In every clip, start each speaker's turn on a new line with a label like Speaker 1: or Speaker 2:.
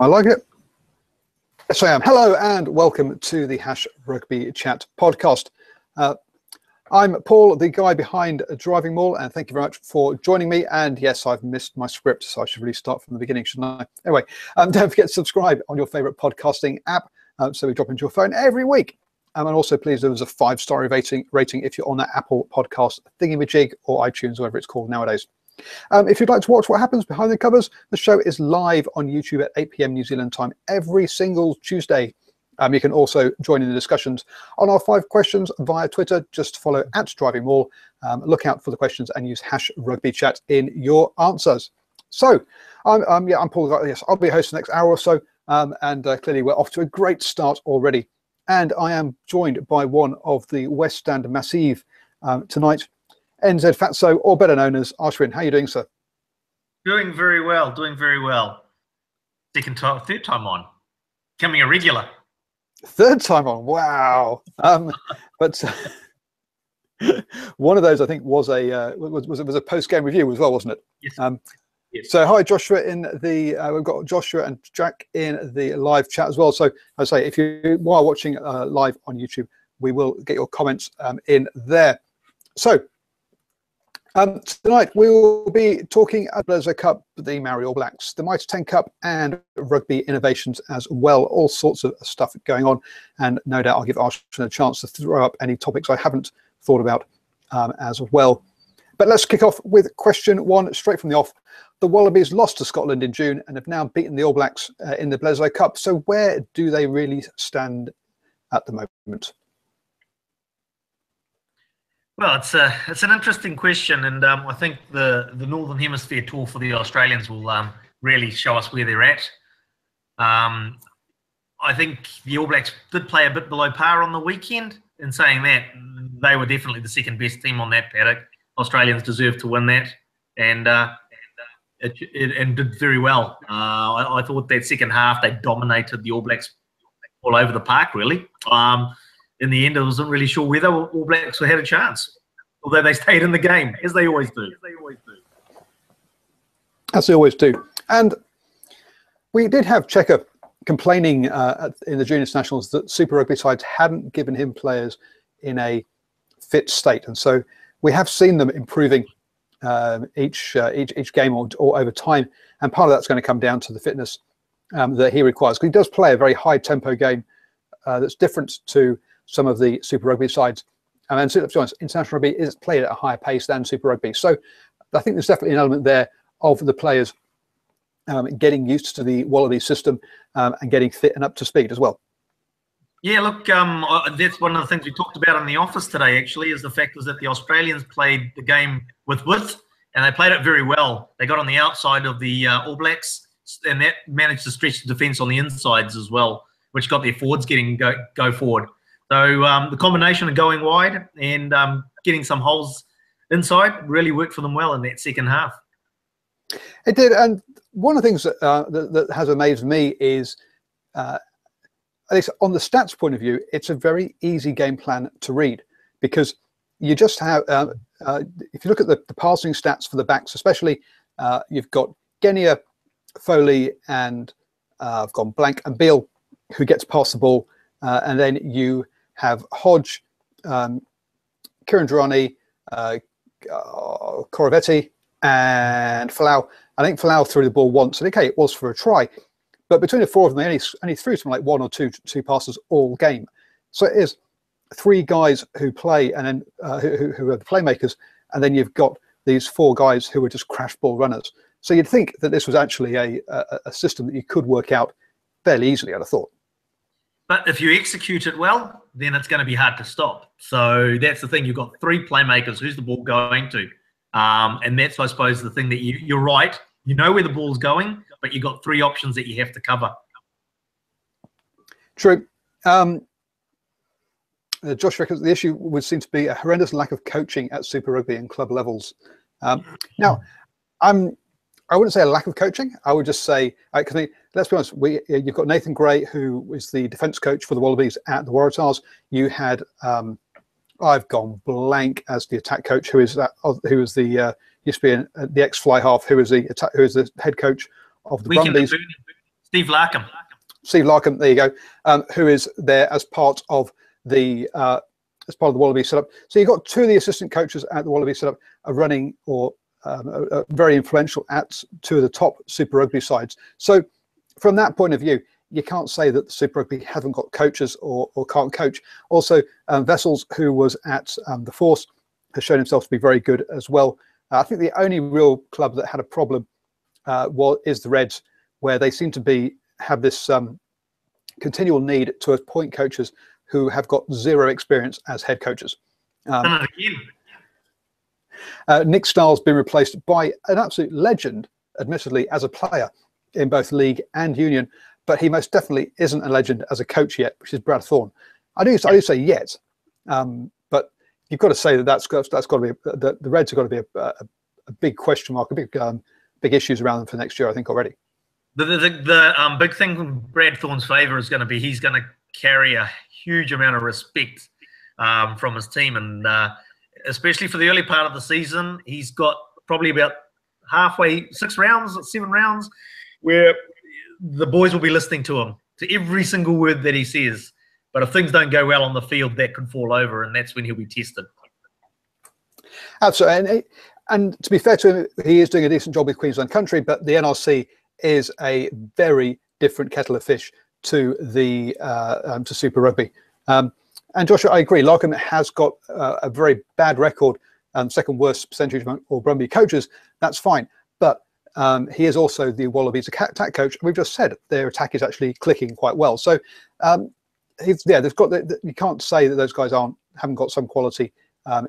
Speaker 1: I like it. Yes, I am. Hello and welcome to the #Rugby Chat podcast. I'm Paul, the guy behind DrivingMaul, and thank you very much for joining me. And yes, I've missed my script, so I should really start from the beginning, shouldn't I? Anyway, don't forget to subscribe on your favorite podcasting app, so we drop into your phone every week. And also, please leave us a 5-star rating if you're on that Apple podcast thingamajig or iTunes, whatever it's called nowadays. If you'd like to watch what happens behind the covers, the show is live on YouTube at 8 p.m. New Zealand time every single Tuesday. You can also join in the discussions on our 5 questions via Twitter. Just follow @DrivingMaul. Look out for the questions and use #RugbyChat in your answers. So, I'm Paul. Yes, I'll be hosting the next hour or so, and clearly we're off to a great start already. And I am joined by one of the West Stand Massive tonight, NZ Fatso, or better known as Ashwin. How are you doing, sir?
Speaker 2: Doing very well, third time on, becoming a regular.
Speaker 1: Third time on, wow. But one of those, I think, was a post-game review as well, wasn't it?
Speaker 2: Yes. Yes.
Speaker 1: So hi, Joshua in the, we've got Joshua and Jack in the live chat as well. So I say, if you are watching live on YouTube, we will get your comments in there. So tonight we will be talking about the Bledisloe Cup, the Maori All Blacks, the Mitre 10 Cup, and rugby innovations as well. All sorts of stuff going on, and no doubt I'll give Ashton a chance to throw up any topics I haven't thought about as well. But let's kick off with question 1 straight from the off. The Wallabies lost to Scotland in June and have now beaten the All Blacks in the Bledisloe Cup. So where do they really stand at the moment?
Speaker 2: Well, it's an interesting question, and I think the Northern Hemisphere tour for the Australians will really show us where they're at. I think the All Blacks did play a bit below par on the weekend. In saying that, they were definitely the second best team on that paddock. Australians deserved to win that, and did very well. I thought that second half they dominated the All Blacks all over the park, really. In the end, I wasn't really sure whether All Blacks had a chance, although they stayed in the game, as they always do.
Speaker 1: As they always do. And we did have Checker complaining in the Junior Nationals that Super Rugby sides hadn't given him players in a fit state. And so we have seen them improving each game or over time. And part of that's going to come down to the fitness that he requires. Because he does play a very high-tempo game that's different to some of the Super Rugby sides. And then, to be honest, international rugby is played at a higher pace than Super Rugby. So I think there's definitely an element there of the players getting used to the Wallaby system and getting fit and up to speed as well.
Speaker 2: Yeah, look, that's one of the things we talked about in the office today, actually, is the fact was that the Australians played the game with width, and they played it very well. They got on the outside of the All Blacks, and that managed to stretch the defence on the insides as well, which got their forwards getting go forward. So the combination of going wide and getting some holes inside really worked for them well in that second half.
Speaker 1: It did, and one of the things that has amazed me is, at least on the stats point of view, it's a very easy game plan to read, because you just have, if you look at the passing stats for the backs, especially, you've got Genia, Foley, and I've gone blank, and Beale, who gets past the ball, and then you have Hodge, Kirandrani, Korovetti, and Falau. I think Falau threw the ball once, and okay, it was for a try, but between the 4 of them, they only threw something like 1 or 2 passes all game. So it is 3 guys who play, and then who are the playmakers, and then you've got these 4 guys who are just crash ball runners. So you'd think that this was actually a system that you could work out fairly easily, I'd have thought.
Speaker 2: But if you execute it well, then it's going to be hard to stop. So that's the thing. You've got 3 playmakers. Who's the ball going to? And that's, I suppose, the thing that you're right. You know where the ball's going, but you've got 3 options that you have to cover.
Speaker 1: True. Josh reckons the issue would seem to be a horrendous lack of coaching at Super Rugby and club levels. Now, I wouldn't say a lack of coaching. I would just say, because let's be honest, you've got Nathan Gray, who is the defence coach for the Wallabies at the Waratahs. You had, I've gone blank as the attack coach, who is the used to be the ex-fly half, who is the head coach of the Brumbies. Steve Larkham, there you go, who is there as part of the Wallaby setup. So you've got two of the assistant coaches at the Wallaby setup are running or are very influential at two of the top Super Rugby sides. So from that point of view, you can't say that the Super Rugby haven't got coaches or can't coach. Also, Wessels, who was at the Force, has shown himself to be very good as well. I think the only real club that had a problem is the Reds, where they seem to have this continual need to appoint coaches who have got zero experience as head coaches. Nick Starr's been replaced by an absolute legend, admittedly, as a player in both league and union, but he most definitely isn't a legend as a coach yet, which is Brad Thorne. I do say yet, but you've got to say that's got to be the Reds have got to be a big question mark, big issues around them for next year, I think already.
Speaker 2: The big thing in Brad Thorne's favour is going to be he's going to carry a huge amount of respect from his team, and especially for the early part of the season, he's got probably about halfway, 7 rounds, where the boys will be listening to him, to every single word that he says. But if things don't go well on the field, that could fall over, and that's when he'll be tested.
Speaker 1: Absolutely. And to be fair to him, he is doing a decent job with Queensland Country, but the NRC is a very different kettle of fish to the to Super Rugby. And Joshua, I agree. Larkham has got a very bad record, second worst percentage among all Brumby coaches. That's fine, but he is also the Wallabies attack coach. We've just said their attack is actually clicking quite well. So they've got. You can't say that those guys haven't got some quality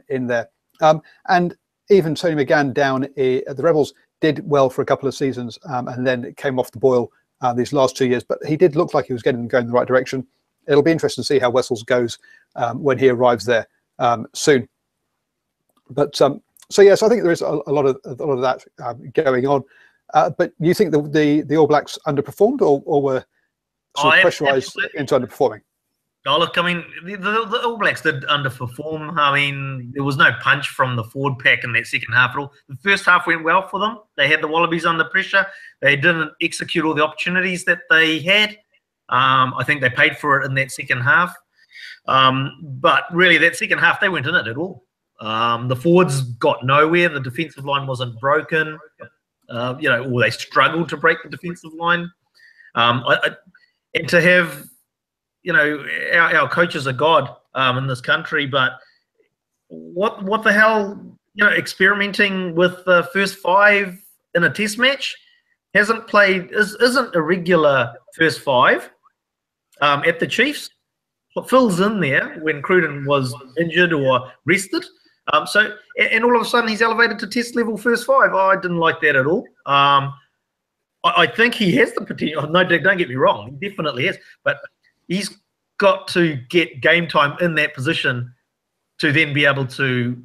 Speaker 1: in there. And even Tony McGann down at the Rebels did well for a couple of seasons, and then it came off the boil these last 2 years. But he did look like he was going in the right direction. It'll be interesting to see how Wessels goes when he arrives there soon. But so yes, I think there is a lot of that going on. But you think the All Blacks underperformed, or were sort of pressurised into underperforming?
Speaker 2: Oh, look, I mean, the All Blacks did underperform. I mean, there was no punch from the forward pack in that second half at all. The first half went well for them. They had the Wallabies under pressure. They didn't execute all the opportunities that they had. I think they paid for it in that second half. But really, that second half, they weren't in it at all. The forwards got nowhere. The defensive line wasn't broken. Or they struggled to break the defensive line. And to have, our coaches are God in this country, but what the hell, experimenting with the first 5 in a test match, isn't a regular first 5 at the Chiefs. What fills in there when Cruden was injured or rested. And all of a sudden he's elevated to test level first 5. I didn't like that at all. I think he has the potential. No, don't get me wrong. He definitely has. But he's got to get game time in that position to then be able to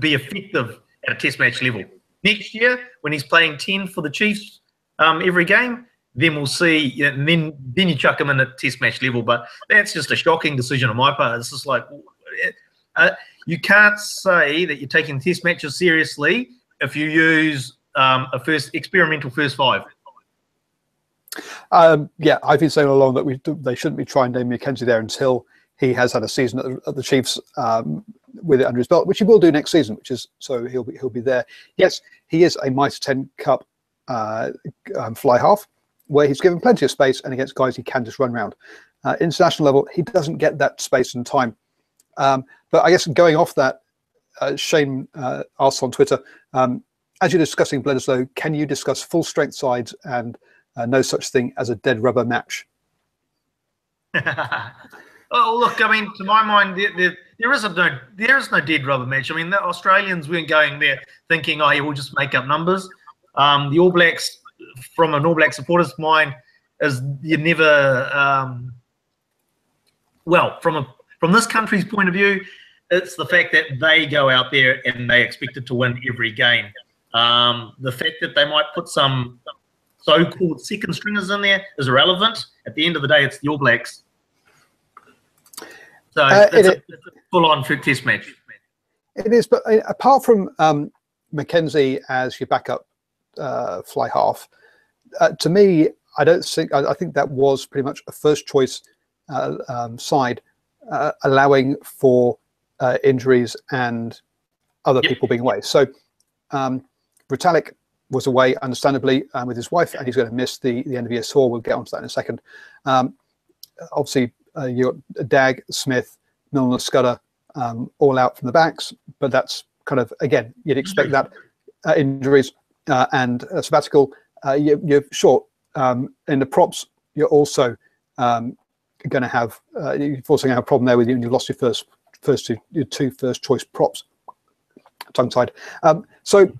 Speaker 2: be effective at a test match level. Next year, when he's playing 10 for the Chiefs every game, then we'll see. And then you chuck him in at test match level. But that's just a shocking decision on my part. It's just like you can't say that you're taking test matches seriously if you use a experimental first 5.
Speaker 1: Yeah, I've been saying all along that they shouldn't be trying Damian McKenzie there until he has had a season at the Chiefs with it under his belt, which he will do next season. So he'll be there. Yes, he is a Mitre 10 Cup fly half, where he's given plenty of space, and against guys he can just run around. International level, he doesn't get that space and time. But I guess going off that, Shane asked on Twitter, as you're discussing Bledisloe, can you discuss full strength sides and no such thing as a dead rubber match?
Speaker 2: Oh, look, I mean, to my mind, there is no dead rubber match. I mean, the Australians weren't going there thinking, oh, yeah, we'll just make up numbers. The All Blacks, from an All Black supporter's mind, is you never from this country's point of view, it's the fact that they go out there and they expected to win every game. The fact that they might put some so-called second stringers in there is irrelevant. At the end of the day, it's the All Blacks. So it's a full-on test match.
Speaker 1: It is, but apart from McKenzie as your backup fly half, to me, I don't think. I think that was pretty much a first choice side, allowing for injuries and other people being away. So Retallick was away, understandably, with his wife, and he's going to miss the end of year tour. We'll get onto that in a second. Obviously, you got Dag, Smith, Milner, Scudder, all out from the backs, but that's kind of, again, you'd expect that. Injuries and sabbatical. You're short in the props. You're also going to have a problem there with you, and you lost your two first choice props. Tongue-tied. So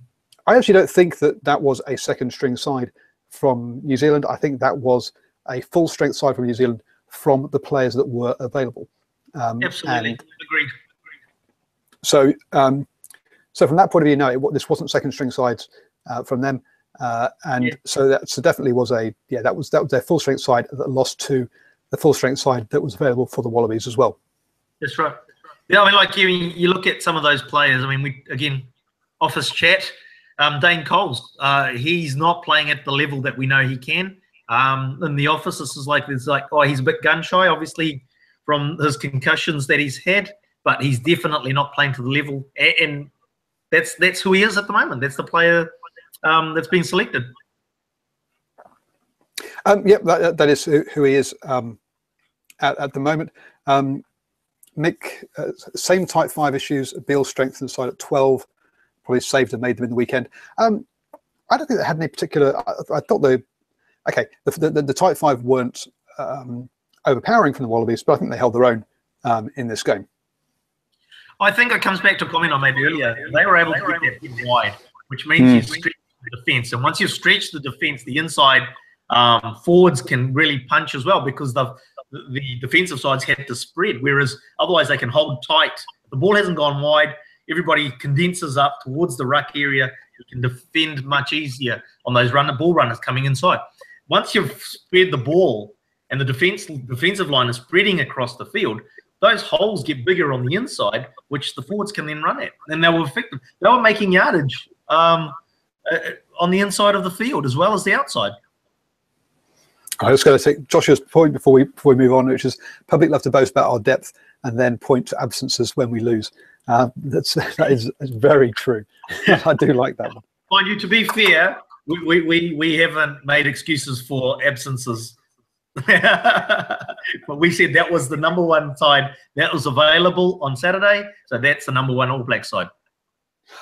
Speaker 1: I actually don't think that was a second string side from New Zealand. I think that was a full strength side from New Zealand from the players that were available.
Speaker 2: Absolutely, agreed.
Speaker 1: So, so from that point of view, no, this wasn't second string sides from them, so that definitely was that was their full strength side that lost to the full strength side that was available for the Wallabies as well.
Speaker 2: That's right. Yeah, I mean, like you look at some of those players. I mean, office chat. Dane Coles, he's not playing at the level that we know he can. In the office, there's like, oh, he's a bit gun shy, obviously, from his concussions that he's had, but he's definitely not playing to the level. And that's who he is at the moment. That's the player that's been selected.
Speaker 1: Yeah, that is who he is at the moment. Mick, same type 5 issues. Beale strengthened the side at 12. Probably saved and made them in the weekend. I don't think they had any particular. I thought the type 5 weren't overpowering from the Wallabies, but I think they held their own in this game.
Speaker 2: I think it comes back to a comment I made earlier. They were able to get that wide, which means you stretch the defence. And once you stretch the defence, the inside forwards can really punch as well, because the defensive sides had to spread, whereas otherwise they can hold tight. The ball hasn't gone wide. Everybody condenses up towards the ruck area. You can defend much easier on those ball runners coming inside. Once you've spread the ball and the defensive line is spreading across the field, those holes get bigger on the inside, which the forwards can then run at, and they were effective. They were making yardage on the inside of the field as well as the outside.
Speaker 1: I was going to take Joshua's point before we move on, which is public love to boast about our depth and then point to absences when we lose. That is very true. I do like that one.
Speaker 2: Mind you, to be fair, we haven't made excuses for absences. But we said that was the #1 side that was available on Saturday, so that's the #1 All Black side.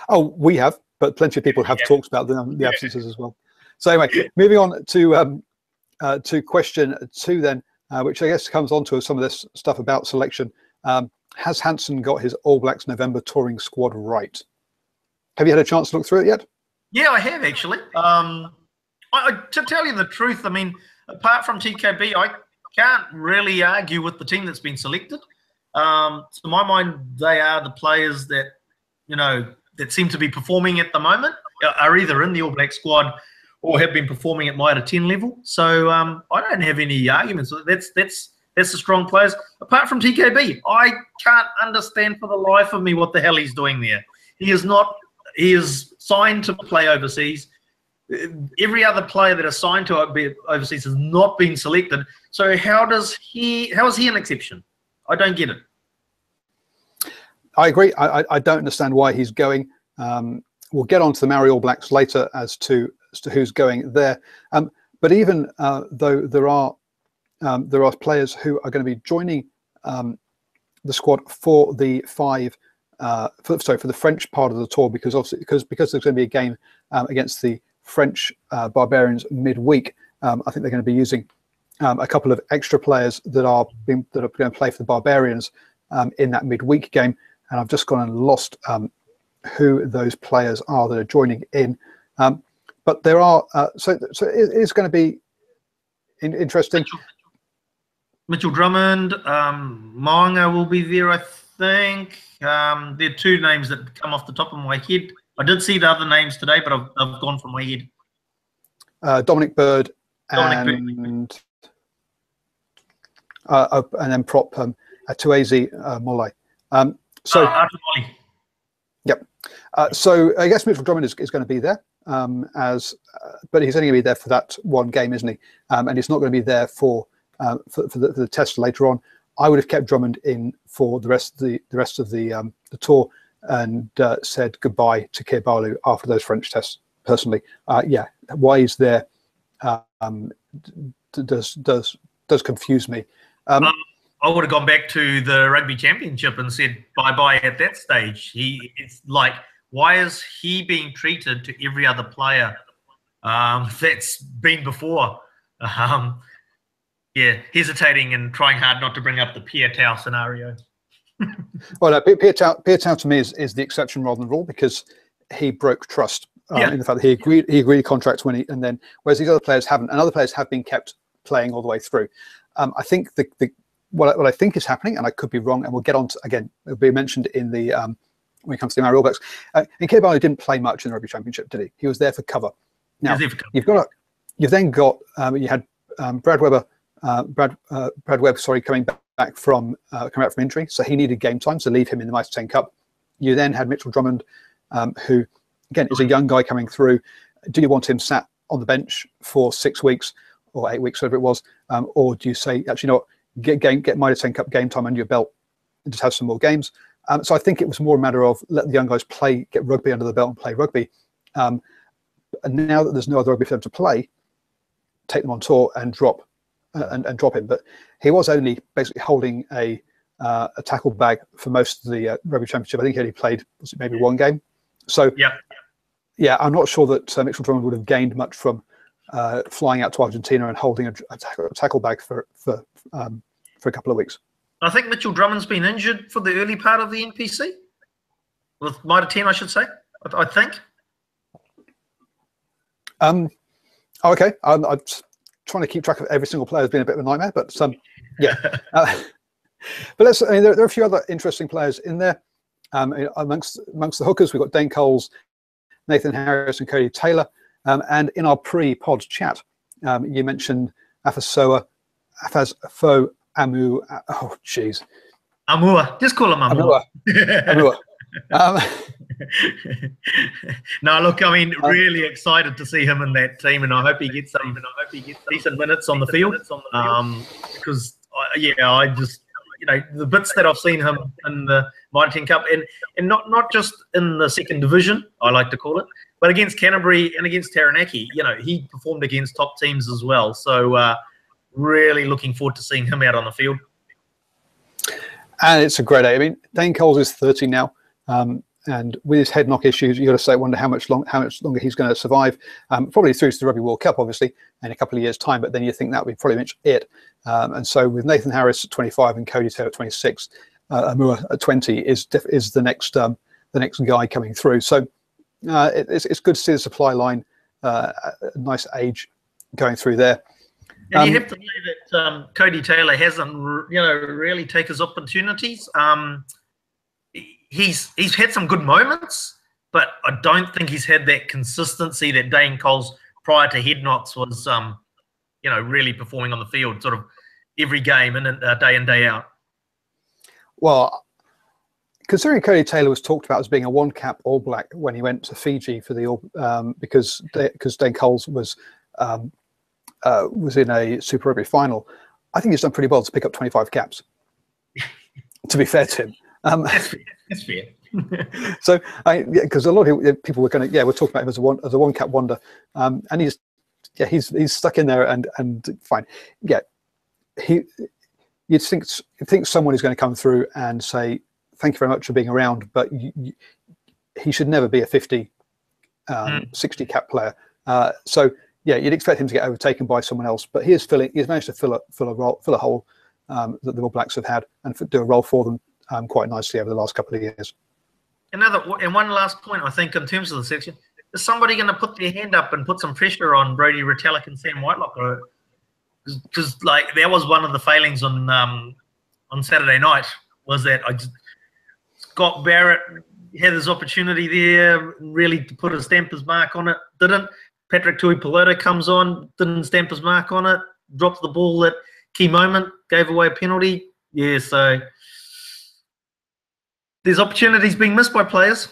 Speaker 1: Oh, we have, but plenty of people have talked about the absences as well. So anyway, moving on to question 2 then, which I guess comes on to some of this stuff about selection. Has Hansen got his All Blacks November touring squad right? Have you had a chance to look through it yet?
Speaker 2: Yeah, I have actually. To tell you the truth, I mean, apart from TKB, I can't really argue with the team that's been selected. To my mind, they are the players that, that seem to be performing at the moment, are either in the All Black squad or have been performing at my 10 level. So I don't have any arguments. That's the strong players. Apart from TKB, I can't understand for the life of me what the hell he's doing there. He is signed to play overseas. Every other player that is signed to overseas has not been selected. So how is he an exception? I don't get it. I agree.
Speaker 1: I don't understand why he's going. We'll get on to the Maori All Blacks later as to who's going there. But even though there are players who are going to be joining the squad for the for the French part of the tour, because obviously because there's going to be a game against the French Barbarians midweek. I think they're going to be using a couple of extra players that are going to play for the Barbarians in that midweek game, and I've just gone and lost who those players are that are joining in. But there are so it is going to be interesting.
Speaker 2: Mitchell Drummond, Moanga will be there, I think. There are 2 names that come off the top of my head. I did see the other names today, but I've gone from my head.
Speaker 1: Dominic Bird and then prop Tuazi Molai. Yep. So I guess Mitchell Drummond is going to be there. but he's only going to be there for that one game, isn't he? And he's not going to be there for the test later on. I would have kept Drummond in for the rest of the tour and said goodbye to Kebalu after those French tests. Personally, yeah, why he's there does confuse me.
Speaker 2: I would have gone back to the Rugby Championship and said bye-bye at that stage. It's like, why is he being treated to every other player that's been before? Yeah, hesitating and trying hard not to bring up the Pierre Tau scenario.
Speaker 1: Well, no, Pierre Tau to me is the exception rather than the rule, because he broke trust in the fact that he agreed contracts whereas these other players haven't, and other players have been kept playing all the way through. I think what I think is happening, and I could be wrong, and we'll get on to, again, it'll be mentioned in the when it comes to the All Blacks. And Kebalu didn't play much in the Rugby Championship, did he? He was there for cover. Now you've then got you had Brad Webb, coming back from injury, so he needed game time, so leave him in the Mitre 10 Cup. You then had Mitchell Drummond, who again is a young guy coming through. Do you want him sat on the bench for 6 weeks or 8 weeks, whatever it was, or do you say, actually, you know what, get Mitre 10 Cup game time under your belt and just have some more games? So I think it was more a matter of let the young guys play, get rugby under the belt and play rugby. And now that there's no other rugby for them to play, take them on tour and drop him. But he was only basically holding a tackle bag for most of the Rugby Championship. I think he only played maybe one game. So yeah, I'm not sure that Mitchell Drummond would have gained much from flying out to Argentina and holding a tackle bag for a couple of weeks.
Speaker 2: I think Mitchell Drummond's been injured for the early part of the NPC with Mitre 10, I should say. I think.
Speaker 1: Okay. I'm trying to keep track of every single player has been a bit of a nightmare, but yeah. But there are a few other interesting players in there. Amongst the hookers, we've got Dane Coles, Nathan Harris, and Cody Taylor. And in our pre-pod chat, you mentioned Afasfo Amu. Oh, jeez.
Speaker 2: Amua. Just call him Amua.
Speaker 1: Amua.
Speaker 2: No, look, I mean, really excited to see him in that team, and I hope he gets some decent minutes on the field. Because I just, the bits that I've seen him in the Mitre 10 Cup, and not just in the second division, I like to call it, but against Canterbury and against Taranaki, he performed against top teams as well. So really looking forward to seeing him out on the field.
Speaker 1: And it's a great day. I mean, Dane Coles is 30 now. And with his head knock issues, you got to say, wonder how much longer he's going to survive. Probably through to the Rugby World Cup, obviously, in a couple of years' time. But then you think that would probably much it. And so with Nathan Harris at 25 and Cody Taylor at 26, Amua at 20 is the next guy coming through. So it's good to see the supply line, a nice age going through there.
Speaker 2: And you have to say that Cody Taylor hasn't, really taken his opportunities. He's had some good moments, but I don't think he's had that consistency that Dane Coles prior to head knocks was, really performing on the field, sort of every game and day in, day out. Well,
Speaker 1: considering Cody Taylor was talked about as being a one-cap All Black when he went to Fiji for the because Dane Coles was in a Super Rugby final, I think he's done pretty well to pick up 25 caps. To be fair to him.
Speaker 2: That's fair.
Speaker 1: So, because a lot of people were going to, we're talking about him as a one-cap wonder, and he's stuck in there and fine. Yeah, you'd think someone is going to come through and say thank you very much for being around, but he should never be a 50, 60 cap player. So yeah, you'd expect him to get overtaken by someone else, but he's managed to fill a hole that the All Blacks have had and do a role for them quite nicely over the last couple of years.
Speaker 2: And one last point, I think, in terms of the section, is somebody going to put their hand up and put some pressure on Brody Retallick and Sam Whitelock? Because that was one of the failings on Saturday night, was that Scott Barrett had his opportunity there, really to put a stamper's mark on it, didn't. Patrick Tuipulotu comes on, didn't stamp his mark on it, dropped the ball at key moment, gave away a penalty. Yeah, so there's opportunities being missed by players.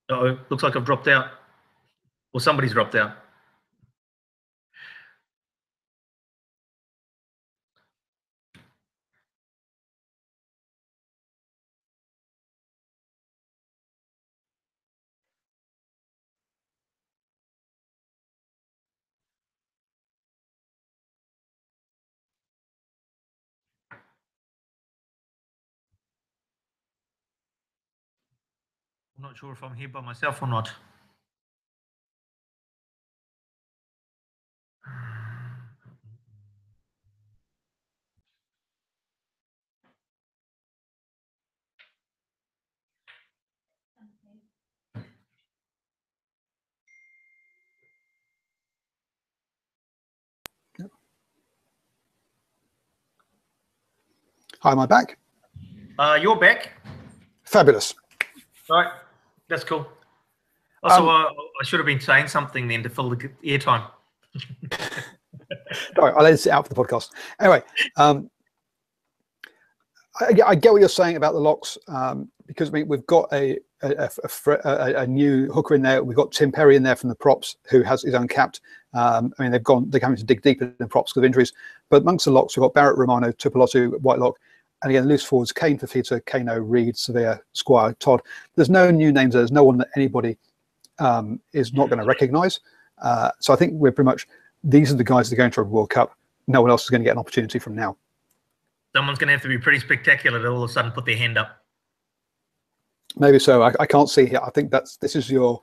Speaker 2: Uh-oh, looks like I've dropped out. Or somebody's dropped out. I'm not sure if I'm here by myself or not.
Speaker 1: Hi, am I back?
Speaker 2: You're back.
Speaker 1: Fabulous.
Speaker 2: All right, that's cool. Also, I should have been saying something then to fill the airtime.
Speaker 1: All right, I'll edit it out for the podcast. Anyway, I get what you're saying about the locks, because we've got a new hooker in there. We've got Tim Perry in there from the props, who has his own capped. I mean, they're coming to dig deeper in the props because of injuries. But amongst the locks, we've got Barrett, Romano, Tupelotu, Whitelock, and again, loose forwards: Kane, Fafita, Kano, Reed, Sevilla, Squire, Todd. There's no new names. There's no one that anybody is not going to recognise. So I think we're pretty much, these are the guys that are going to a World Cup. No one else is going to get an opportunity from now.
Speaker 2: Someone's going to have to be pretty spectacular to all of a sudden put their hand up.
Speaker 1: Maybe so. I can't see here. I think this is your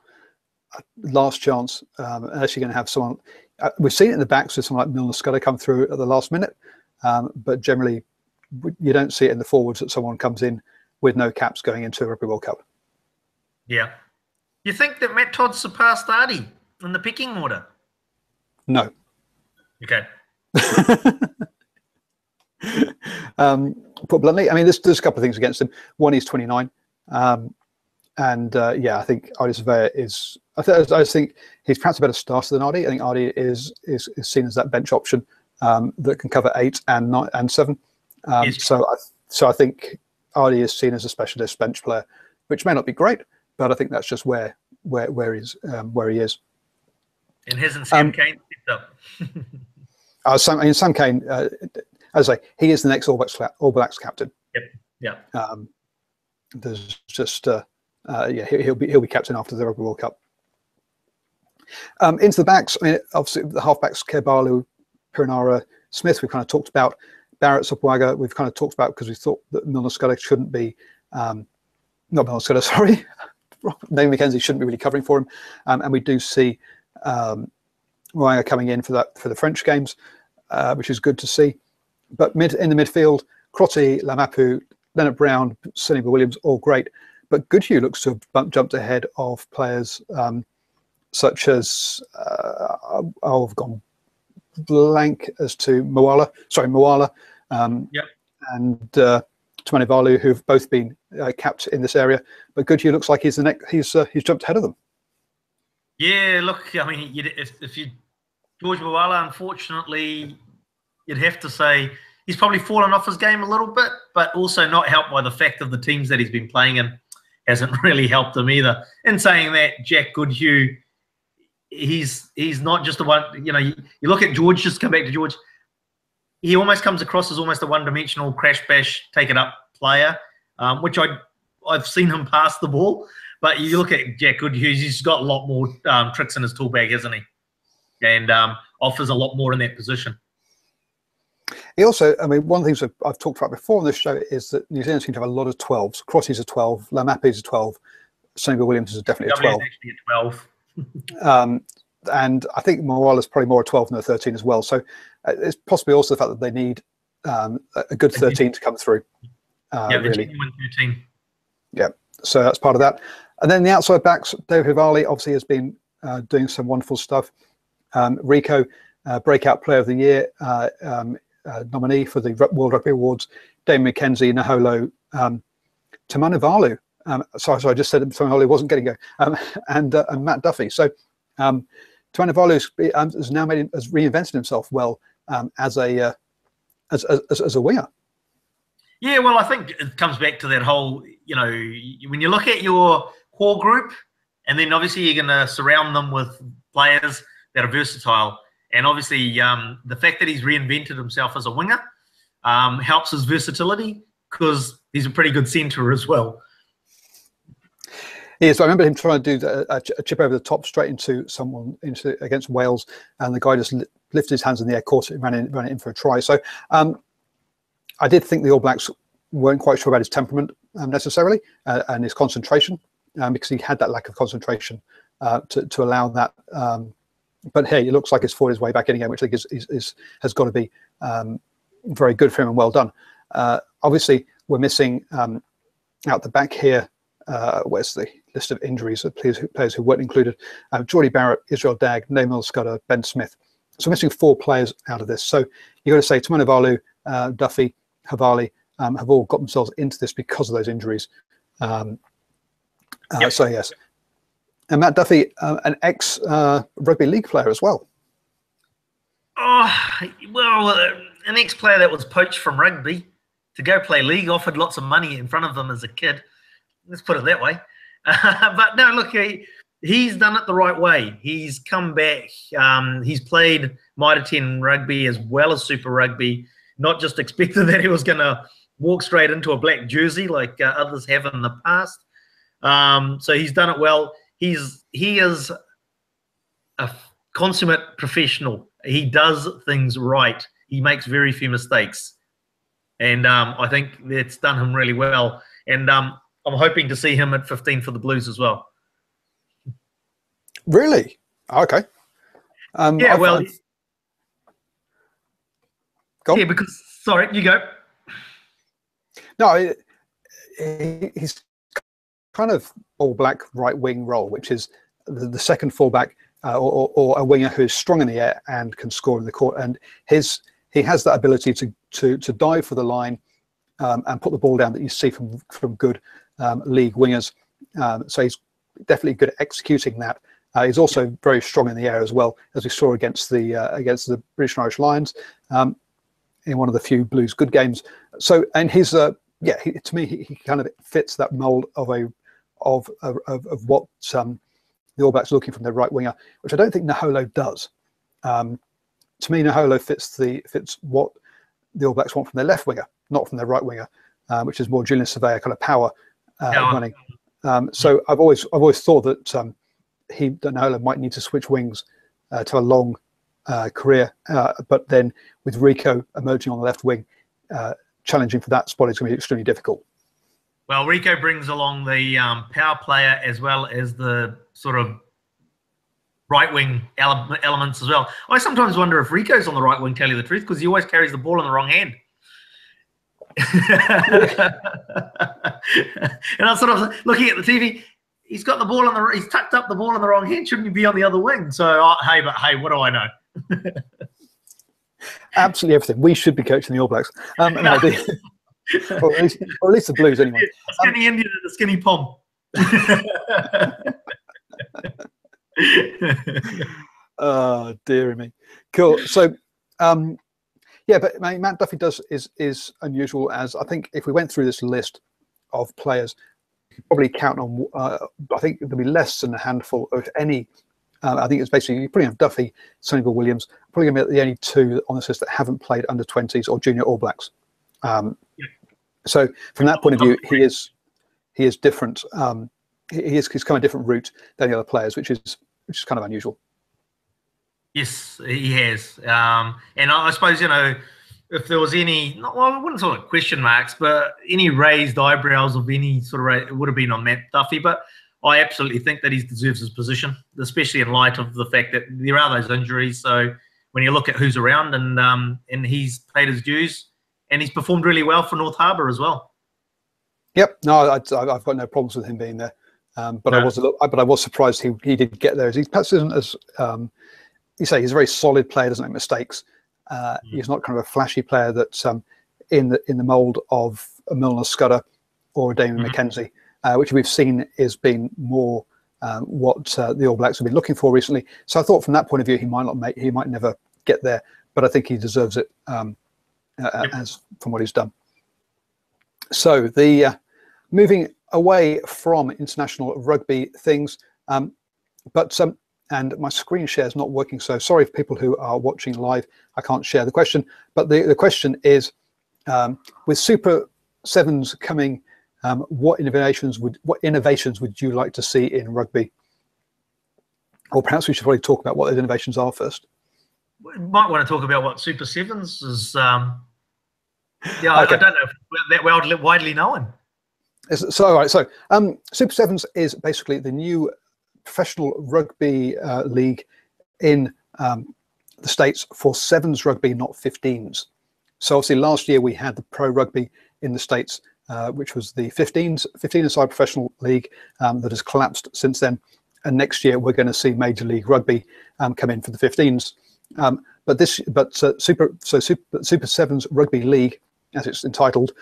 Speaker 1: last chance, unless you're going to have someone. We've seen it in the backs with someone like Milner Scudder come through at the last minute, but generally you don't see it in the forwards that someone comes in with no caps going into a Rugby World Cup.
Speaker 2: Yeah. You think that Matt Todd surpassed Ardie in the picking order?
Speaker 1: No.
Speaker 2: Okay.
Speaker 1: Put bluntly, I mean, there's a couple of things against him. One, he's 29, yeah, I think Ardie Surveyor is. I just think he's perhaps a better starter than Ardie. I think Ardie is seen as that bench option that can cover 8 and 9 and 7.
Speaker 2: Yes.
Speaker 1: So I think Ardie is seen as a specialist bench player, which may not be great, but I think that's just where he is.
Speaker 2: And hasn't Sam Cane picked up?
Speaker 1: Sam Cane, as I say, he is the next All Blacks captain.
Speaker 2: Yep. Yeah.
Speaker 1: There's just yeah, he'll be captain after the Rugby World Cup. Into the backs, I mean, obviously the halfbacks: Kebalu, Piranara, Smith. We've kind of talked about. Barrett, Sopoaga, we've kind of talked about because we thought that Milner Scudder shouldn't be, not Milner Scudder, sorry, Nathan McKenzie shouldn't be really covering for him, and we do see Moanga coming in for the French games, which is good to see. But in the midfield, Crotty, Lamapu, Leonard Brown, Sonny Williams, all great. But Goodhue looks to have jumped ahead of players such as, I've gone blank as to Moala,
Speaker 2: Yep.
Speaker 1: and Tamani Valu, who've both been capped in this area. But Goodhue looks like he's jumped ahead of them.
Speaker 2: Yeah, look, I mean, if you George Moala, unfortunately, you'd have to say he's probably fallen off his game a little bit, but also not helped by the fact of the teams that he's been playing in hasn't really helped him either. In saying that, Jack Goodhue, he's not just the one, you know, you look at George, just come back to George, he almost comes across as almost a one-dimensional crash bash, take it up player, which I've seen him pass the ball. But you look at Jack Goodhue, he's got a lot more tricks in his tool bag, hasn't he? And offers a lot more in that position.
Speaker 1: He also, I mean, one of the things I've talked about before on this show is that New Zealand seem to have a lot of 12s. Crotty's a 12, Lamape's a 12, Sonny Williams is definitely a 12.
Speaker 2: Actually a 12.
Speaker 1: And I think Moala's probably more a 12 than a 13 as well. So it's possibly also the fact that they need a good 13 to come through.
Speaker 2: Yeah,
Speaker 1: really.
Speaker 2: genuine 13.
Speaker 1: Yeah, so that's part of that. And then the outside backs, David Hivali obviously has been doing some wonderful stuff. Rico, Breakout Player of the Year nominee for the World Rugby Awards. Dame McKenzie, Naholo, Tamani Valu. Sorry, I just said Tamani Valu wasn't getting go. And Matt Duffy. So Tamani Valu has now has reinvented himself well as a winger.
Speaker 2: Yeah, well, I think it comes back to that whole, you know, when you look at your core group, And then obviously you're going to surround them with players that are versatile. And obviously the fact that he's reinvented himself as a winger helps his versatility, because he's a pretty good centre as well.
Speaker 1: Yeah, so I remember him trying to do a chip over the top straight into someone against Wales, and the guy just lifted his hands in the air, caught it, and ran it in for a try. So I did think the All Blacks weren't quite sure about his temperament necessarily, and his concentration, because he had that lack of concentration to allow that. But hey, it looks like he's fought his way back in again, which I think has got to be very good for him and well done. Obviously, we're missing out the back here. Where's the list of injuries of players who weren't included? Geordie Barrett, Israel Dagg, Naimil Scudder, Ben Smith. So we're missing 4 players out of this. So you've got to say Tumanavalu, Duffy, Havali have all got themselves into this because of those injuries.
Speaker 2: Yep.
Speaker 1: So yes. And Matt Duffy, an ex-rugby league player as well.
Speaker 2: Oh, well, an ex-player that was poached from rugby to go play league, offered lots of money in front of them as a kid. Let's put it that way. But no, look, he's done it the right way. He's come back. He's played Mitre 10 rugby as well as Super Rugby. Not just expected that he was going to walk straight into a black jersey like others have in the past. So he's done it well. He is a consummate professional. He does things right. He makes very few mistakes. And I think that's done him really well. And I'm hoping to see him at 15 for the Blues as well.
Speaker 1: Really? Okay.
Speaker 2: Yeah, well...
Speaker 1: Go on.
Speaker 2: Yeah, because... Sorry, you go.
Speaker 1: No, he's kind of all-black right-wing role, which is the second fullback or a winger who is strong in the air and can score in the court. And he has that ability to dive for the line and put the ball down that you see from good league wingers. So he's definitely good at executing that. He's also very strong in the air as well, as we saw against the British and Irish Lions in one of the few Blues good games. So, and he's to me he kind of fits that mold of what the All Blacks are looking from their right winger, which I don't think Naholo does. To me, Naholo fits what the All Blacks want from their left winger, not from their right winger, which is more Julian Surveyor kind of power running. So I've always thought that Naholo might need to switch wings to a long career, but then with Rico emerging on the left wing, challenging for that spot is going to be extremely difficult.
Speaker 2: Well, Rico brings along the power player as well as the sort of right-wing elements as well. I sometimes wonder if Rico's on the right wing, tell you the truth, because he always carries the ball in the wrong hand. And I'm sort of looking at the TV. He's got the ball he's tucked up the ball in the wrong hand. Shouldn't he be on the other wing? So, hey, what do I know?
Speaker 1: Absolutely everything. We should be coaching the All Blacks. No, or at least the Blues anyway.
Speaker 2: Skinny Indian and the skinny pom.
Speaker 1: Oh, dearie me. Cool. So, yeah, but Matt Duffy is unusual, as I think if we went through this list of players, you could probably count on, I think there'll be less than a handful of any. I think it's basically, you're putting up Duffy, Sonny Bill Williams, probably going to be the only 2 on this list that haven't played under 20s or junior All Blacks. So from that point of view, he is different. He's kind of a different route than the other players, which is kind of unusual. Yes,
Speaker 2: he has. And I suppose, if there was any, I wouldn't call it question marks, but any raised eyebrows of any sort of, it would have been on Matt Duffy. But I absolutely think that he deserves his position, especially in light of the fact that there are those injuries. So when you look at who's around, and he's paid his dues, and he's performed really well for North Harbour as well.
Speaker 1: Yep, no, I've got no problems with him being there, but no. I was surprised he did get there. He perhaps isn't as you say. He's a very solid player, doesn't make mistakes. He's not kind of a flashy player that's in the mould of a Milner Scudder or a Damon McKenzie, which we've seen has been more what the All Blacks have been looking for recently. So I thought from that point of view, he might never get there, but I think he deserves it as from what he's done. So the moving away from international rugby things, And my screen share is not working, so sorry for people who are watching live. I can't share the question, but the question is, with Super Sevens coming, what innovations would you like to see in rugby? Or perhaps we should probably talk about what those innovations are first.
Speaker 2: We might want to talk about what Super Sevens is. Yeah, okay. I don't know if that widely known.
Speaker 1: So, all right. So, Super Sevens is basically the new professional rugby league in the States for sevens rugby, not 15s. So, obviously, last year we had the pro rugby in the States, which was the 15-a-side professional league that has collapsed since then. And next year we're going to see Major League Rugby come in for the 15s. Super Sevens Rugby League, as it's entitled,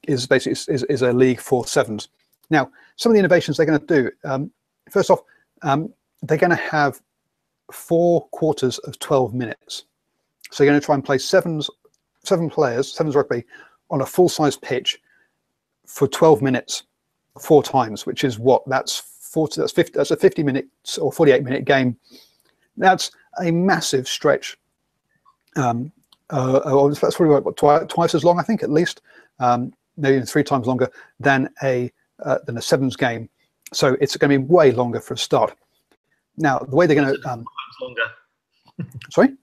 Speaker 1: is basically is a league for sevens. Now, some of the innovations they're going to do. First off, they're going to have 4 quarters of 12 minutes. So you're going to try and play seven players, sevens rugby, on a full-size pitch for 12 minutes, 4 times, which is what? That's 40. That's 50. That's a 50-minute or 48-minute game. That's a massive stretch. That's probably what, twice as long, I think, at least, maybe 3 times longer than a sevens game. So it's going to be way longer for a start. Now, the way they're going to
Speaker 2: 4 times longer.
Speaker 1: Sorry,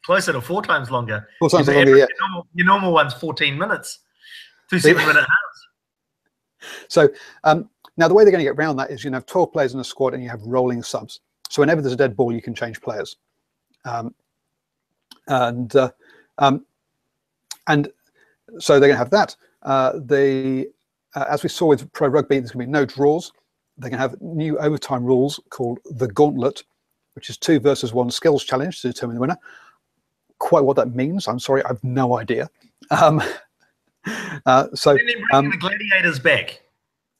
Speaker 2: closer to 4 times longer.
Speaker 1: 4 times longer. Yeah.
Speaker 2: Your normal one's 14 minutes. 2 7-minute halves.
Speaker 1: So now the way they're going to get around that is you have 12 players in a squad and you have rolling subs. So whenever there's a dead ball, you can change players. And so they're going to have that. As we saw with pro rugby, there's going to be no draws. They're going to have new overtime rules called the Gauntlet, which is 2 versus 1 skills challenge to determine the winner. Quite what that means, I'm sorry, I've no idea.
Speaker 2: So then they're bringing the gladiators back.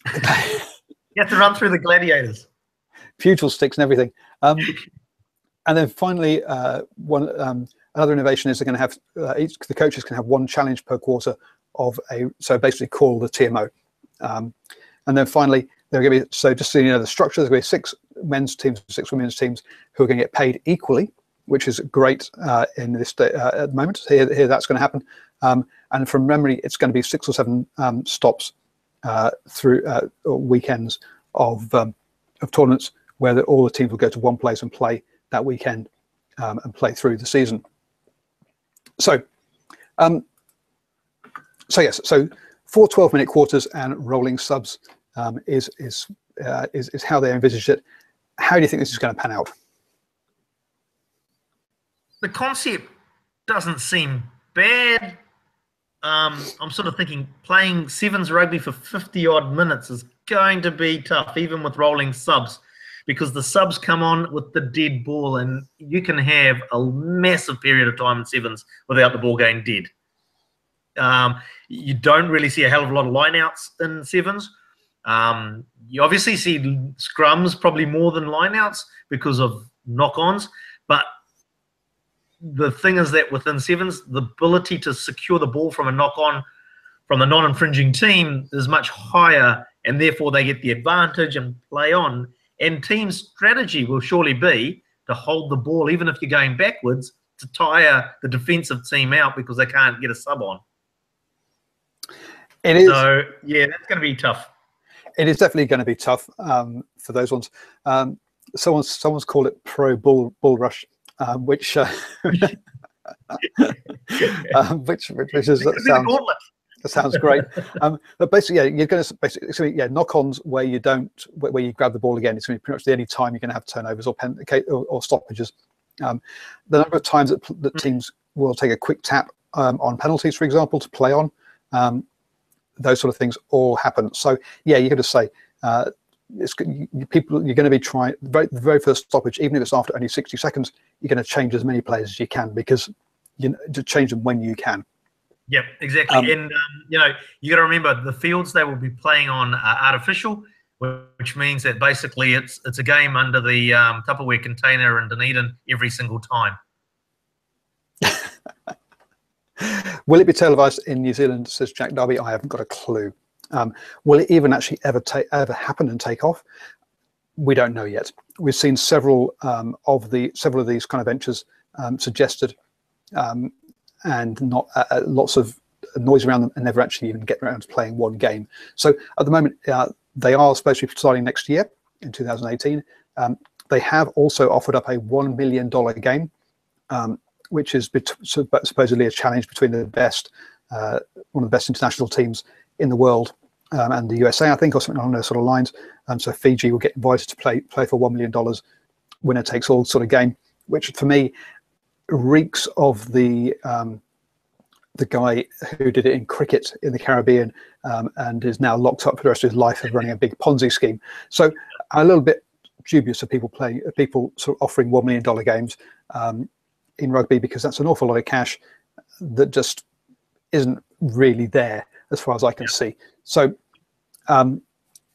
Speaker 2: You have to run through the gladiators.
Speaker 1: Pugil sticks and everything. And then finally, another innovation is they're going to have the coaches can have 1 challenge per quarter of so basically call the TMO. And then finally, they're going to be, so just so you know the structure, there's going to be 6 men's teams, 6 women's teams who are going to get paid equally, which is great in this at the moment. Here that's going to happen. And from memory, it's going to be 6 or 7 stops through weekends of tournaments where all the teams will go to one place and play that weekend and play through the season. So, yes, so 4 12-minute quarters and rolling subs is how they envisage it. How do you think this is going to pan out?
Speaker 2: The concept doesn't seem bad. I'm sort of thinking playing sevens rugby for 50-odd minutes is going to be tough, even with rolling subs, because the subs come on with the dead ball, and you can have a massive period of time in sevens without the ball going dead. You don't really see a hell of a lot of lineouts in sevens. You obviously see scrums probably more than lineouts because of knock-ons, but the thing is that within sevens, the ability to secure the ball from a knock-on from a non-infringing team is much higher, and therefore they get the advantage and play on. And team strategy will surely be to hold the ball, even if you're going backwards, to tire the defensive team out because they can't get a sub on.
Speaker 1: It is.
Speaker 2: So, yeah, that's going to be tough.
Speaker 1: It is definitely going to be tough for those ones. Someone's called it pro bull rush, which sounds great. But basically, yeah, you're going to knock-ons where you grab the ball again. It's going to be pretty much the only time you're going to have turnovers or stoppages. The number of times that teams will take a quick tap on penalties, for example, to play on. Those sort of things all happen. So yeah, you're going to say you're going to be trying the very first stoppage, even if it's after only 60 seconds. You're going to change as many players as you can because to change them when you can.
Speaker 2: Yep, exactly. And you got to remember the fields they will be playing on are artificial, which means that basically it's a game under the Tupperware container in Dunedin every single time.
Speaker 1: Will it be televised in New Zealand, says Jack Darby? I haven't got a clue. Will it even actually ever happen and take off? we don't know yet. We've seen several of these kind of ventures suggested, and not lots of noise around them, and never actually even get around to playing one game. So at the moment, they are supposed to be starting next year in 2018. They have also offered up a $1 million game, which is supposedly a challenge between the best, one of the best international teams in the world, and the USA, I think, or something along those sort of lines. So Fiji will get invited to play for $1 million, winner takes all sort of game, which for me reeks of the guy who did it in cricket in the Caribbean, and is now locked up for the rest of his life of running a big Ponzi scheme. So I'm a little bit dubious of people sort of offering $1 million games in rugby, because that's an awful lot of cash that just isn't really there as far as I can see. So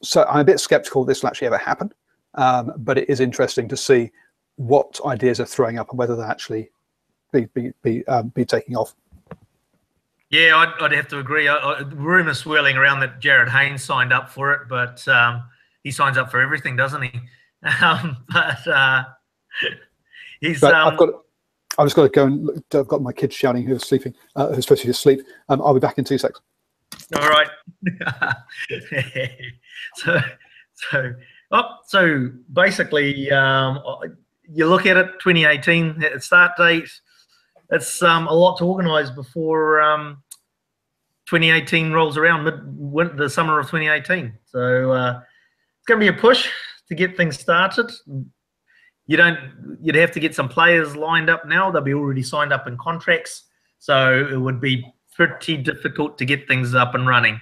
Speaker 1: so I'm a bit skeptical this will actually ever happen, but it is interesting to see what ideas are throwing up and whether they actually be taking off.
Speaker 2: Yeah, I'd have to agree. Rumours swirling around that Jared Haynes signed up for it, but he signs up for everything, doesn't he? He's.
Speaker 1: But I've just got to go and look. I've got my kids shouting who are sleeping, who's supposed to be asleep. I'll be back in 2 seconds.
Speaker 2: All right. So basically, you look at it, 2018 start date. It's a lot to organise before 2018 rolls around, the summer of 2018. So it's going to be a push to get things started. You'd have to get some players lined up now. They'll be already signed up in contracts, so it would be pretty difficult to get things up and running,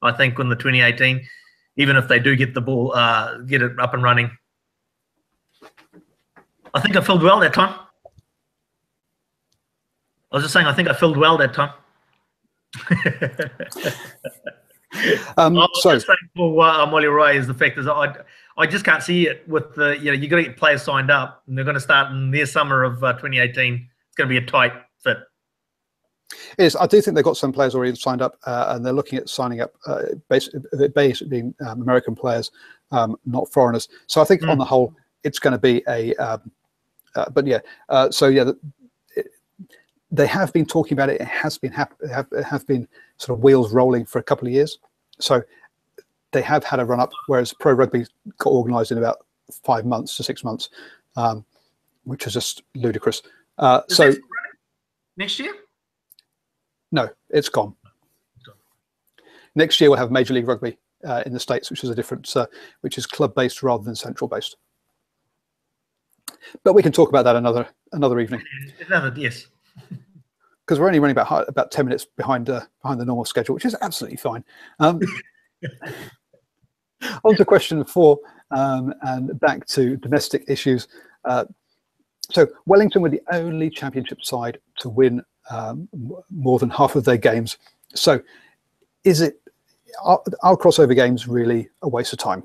Speaker 2: I think, in the 2018, even if they do get the ball, get it up and running. I think I filled well that time. I was just saying, I think I filled well that time.
Speaker 1: So
Speaker 2: just saying for Molly Ray is the fact is I just can't see it with the, you got to get players signed up, and they're going to start in their summer of 2018. It's going to be a tight fit.
Speaker 1: It is. I do think they've got some players already signed up, and they're looking at signing up basically American players, not foreigners. So I think on the whole, it's going to be a. But yeah, so yeah, they have been talking about it. It has been have been sort of wheels rolling for a couple of years. So they have had a run up, whereas pro rugby got organised in about 5 months to 6 months, which is just ludicrous. So
Speaker 2: next year.
Speaker 1: No, it's gone. Next year we'll have Major League Rugby in the States, which is a different, which is club-based rather than central-based. But we can talk about that another evening.
Speaker 2: Yes.
Speaker 1: Because we're only running about 10 minutes behind the normal schedule, which is absolutely fine. On to question 4, and back to domestic issues. So Wellington were the only championship side to win more than half of their games. So are crossover games really a waste of time?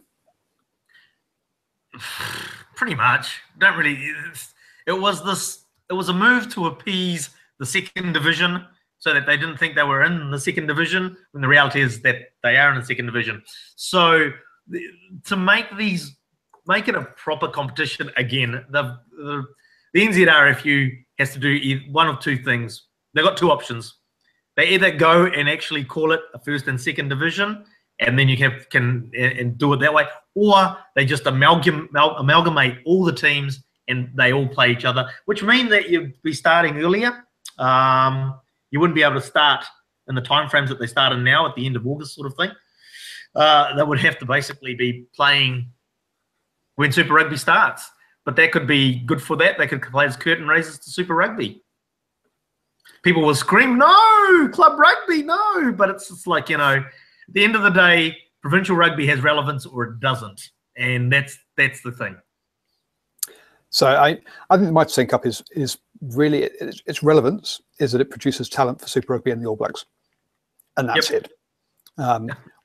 Speaker 2: Pretty much. Don't really. It was a move to appease the second division so that they didn't think they were in the second division, when the reality is that they are in the second division. So to make it a proper competition again, the NZRFU has to do one of two things. They've got two options. They either go and actually call it a first and second division, and then you can do it that way, or they just amalgamate all the teams and they all play each other, which means that you'd be starting earlier. You wouldn't be able to start in the timeframes that they start in now at the end of August, sort of thing. They would have to basically be playing when Super Rugby starts. But that could be good for that. They could play as curtain raisers to Super Rugby. People will scream, no, club rugby, no. But it's just like, at the end of the day, provincial rugby has relevance or it doesn't. And that's the thing. So
Speaker 1: I think the Mitre Cup is really, its relevance is that it produces talent for Super Rugby and the All Blacks. And that's it.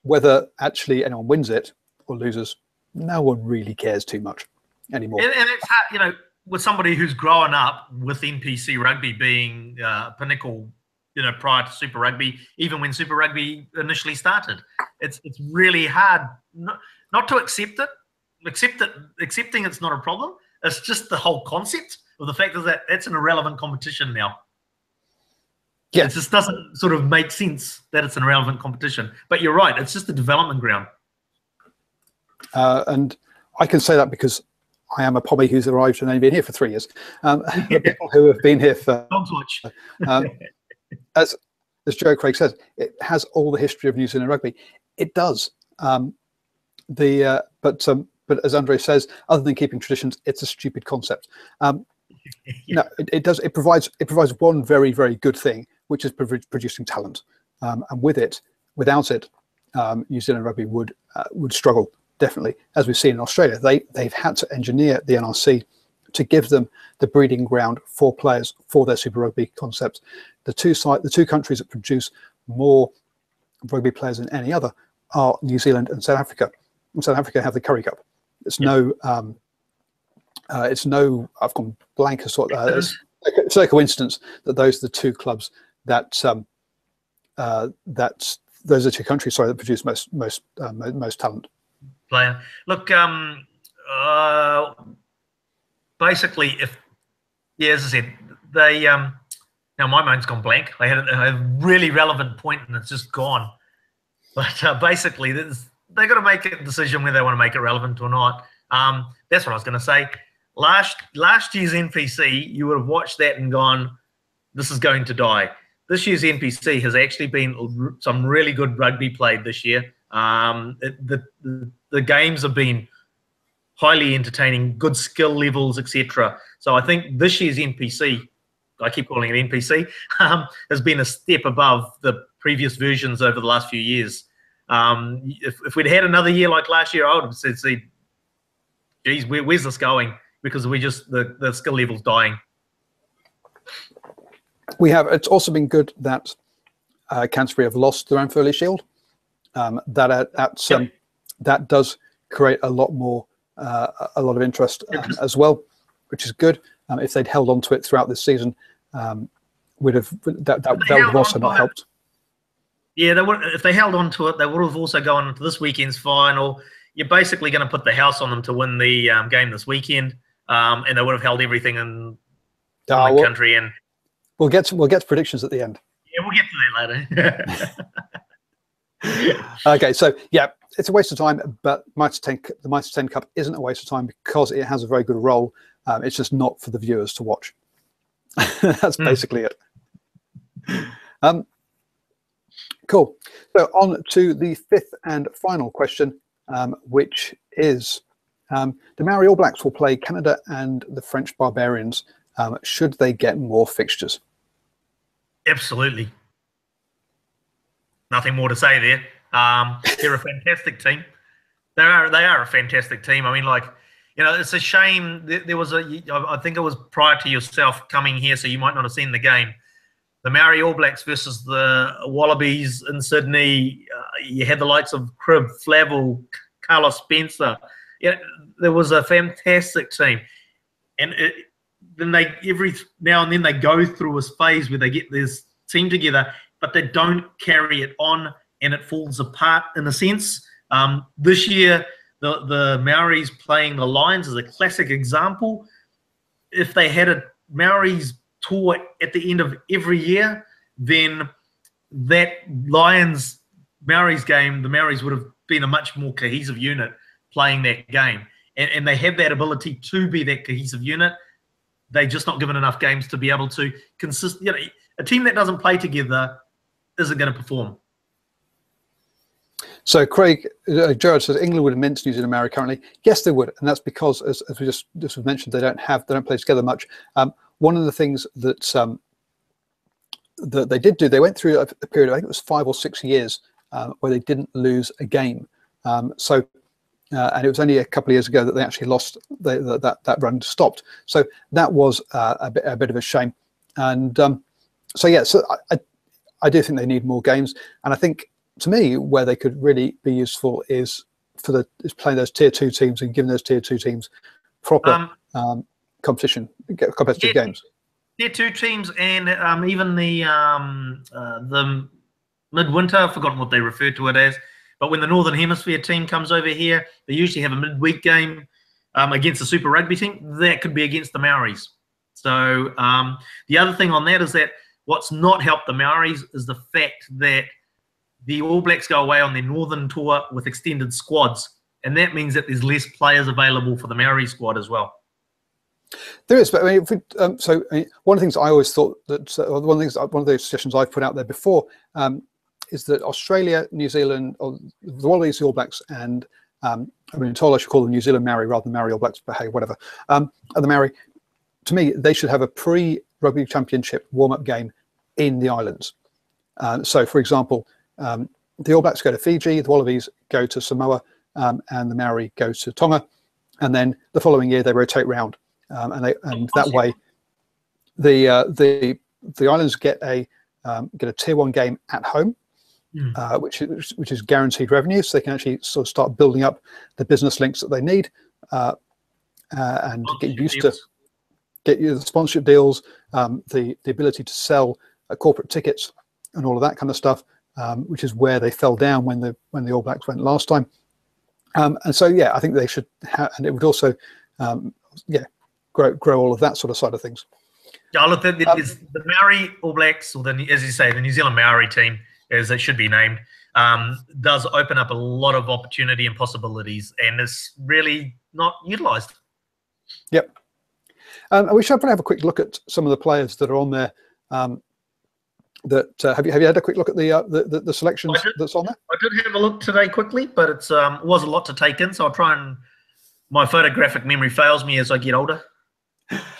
Speaker 1: Whether actually anyone wins it or loses, no one really cares too much anymore.
Speaker 2: And it's hard, with somebody who's grown up with NPC rugby being pinnacle, prior to Super Rugby, even when Super Rugby initially started, it's really hard not to accept it, accepting it's not a problem. It's just the whole concept of the fact that it's an irrelevant competition now.
Speaker 1: Yeah.
Speaker 2: It just doesn't sort of make sense that it's an irrelevant competition. But you're right, it's just a development ground.
Speaker 1: And I can say that because I am a Pommy who's arrived and only been here for 3 years. The people who have been here for
Speaker 2: Dogs watch.
Speaker 1: As Joe Craig says, it has all the history of New Zealand rugby. It does. But as Andre says, other than keeping traditions, it's a stupid concept. No, it does. It provides one very, very good thing, which is producing talent. And without it, New Zealand rugby would struggle, definitely. As we've seen in Australia, they've had to engineer the NRC to give them the breeding ground for players for their Super Rugby concept. The two countries that produce more rugby players than any other are New Zealand and South Africa. And South Africa have the Curry Cup. It's no I've gone blank as sort. It's no coincidence that those are the two clubs that those are two countries, sorry, that produce most talent.
Speaker 2: Player. Look, basically, as I said, they now my mind's gone blank. I had a really relevant point and it's just gone. But basically, they got to make a decision whether they want to make it relevant or not. That's what I was going to say. Last year's NPC, you would have watched that and gone, this is going to die. This year's NPC has actually been some really good rugby played this year. The games have been highly entertaining, good skill levels, etc. So I think this year's NPC, I keep calling it NPC, has been a step above the previous versions over the last few years. If we'd had another year like last year, I would have said, geez, where's this going? Because the skill level's dying.
Speaker 1: It's also been good that Canterbury have lost their Anfurley Shield. That does create a lot of interest as well, which is good. If they'd held on to it throughout this season, that would have also not helped.
Speaker 2: Yeah, they would. If they held on to it, they would have also gone into this weekend's final. You're basically going to put the house on them to win the game this weekend, and they would have held everything in the country. And
Speaker 1: we'll get to predictions at the end.
Speaker 2: Yeah, we'll get to that later.
Speaker 1: Okay, so yeah, it's a waste of time, but the Mitre 10 Cup isn't a waste of time because it has a very good role. It's just not for the viewers to watch. That's basically it. Cool. So on to the fifth and final question, which is the Maori All Blacks will play Canada and the French Barbarians. Should they get more fixtures?
Speaker 2: Absolutely. Nothing more to say there. They're a fantastic team. They are a fantastic team. I mean, like, you know, it's a shame. There was I think it was prior to yourself coming here, so you might not have seen the game. The Maori All Blacks versus the Wallabies in Sydney. You had the likes of Cribb, Flavel, Carlos Spencer. Yeah, there was a fantastic team. And then every now and then they go through a phase where they get this team together, but they don't carry it on, and it falls apart in a sense. This year, the Maoris playing the Lions is a classic example. If they had a Maoris tour at the end of every year, then that Lions-Maoris game, the Maoris would have been a much more cohesive unit playing that game. And they have that ability to be that cohesive unit. They're just not given enough games to be able to consist. You know, a team that doesn't play together isn't going to perform. So
Speaker 1: Craig, Gerard says England would mince New Zealand Maori currently. Yes, they would, and that's because, as we just mentioned, they don't play together much. One of the things that that they did do, they went through a period, I think it was 5 or 6 years, where they didn't lose a game. And it was only a couple of years ago that they actually lost. That run stopped. So that was a bit of a shame. And so yeah, so I do think they need more games. And I think, to me, where they could really be useful is playing those tier 2 teams and giving those tier 2 teams proper competitive games.
Speaker 2: Tier 2 teams and even the midwinter, I've forgotten what they refer to it as, But when the Northern Hemisphere team comes over here, they usually have a midweek game against the Super Rugby team. That could be against the Maoris. So the other thing on that is that what's not helped the Maoris is the fact that the All Blacks go away on their Northern tour with extended squads. And that means that there's less players available for the Maori squad as well.
Speaker 1: There is, but I mean, one of the things I always thought that one of the suggestions I've put out there before is that Australia, New Zealand, or the Wallabies, the All Blacks, and I mean, told I should call them New Zealand Maori rather than Maori All Blacks, but hey, whatever. The Maori, to me, they should have a pre-Rugby Championship warm-up game in the islands. So, for example, the All Blacks go to Fiji, the Wallabies go to Samoa, and the Maori go to Tonga, and then the following year they rotate round, and that way the islands get a tier 1 game at home, which is guaranteed revenue, so they can actually sort of start building up the business links that they need, and get used to the sponsorship deals, the ability to sell corporate tickets and all of that kind of stuff, which is where they fell down when the All Blacks went last time. And so, yeah, I think they should have, and it would also, grow all of that sort of side of things.
Speaker 2: Yeah, look, the Maori All Blacks, or as you say, the New Zealand Maori team, as it should be named, does open up a lot of opportunity and possibilities, and is really not utilised.
Speaker 1: Yep. And we should probably have a quick look at some of the players that are on there. Have you had a quick look at the selections that's on there?
Speaker 2: I did have a look today quickly, but it was a lot to take in, so I'll try and my photographic memory fails me as I get older.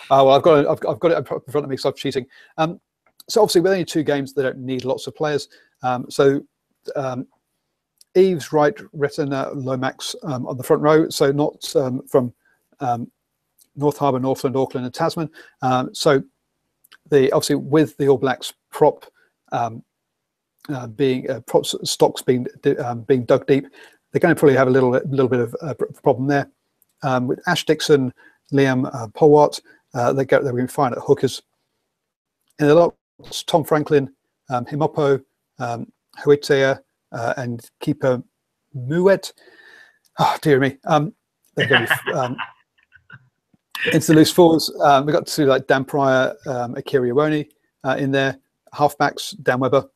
Speaker 1: Well, I've got it in front of me, so I'm cheating. So obviously, with only 2 games, they don't need lots of players. Eves, Wright, Retina, Lomax on the front row. So not from North Harbour, Northland, Auckland, and Tasman. So obviously with the All Blacks prop stocks being dug deep, they're going to probably have a little bit of a problem there. With Ash Dixon, Liam Polwart, they're going to be fine at hookers. In the lot, Tom Franklin, Himopo, Huitea, and Keeper Muet. Oh, dear me. They're going to be into the loose forwards. We've got to like Dan Pryor, Akiri Iwoni in there. Halfbacks, Dan Webber.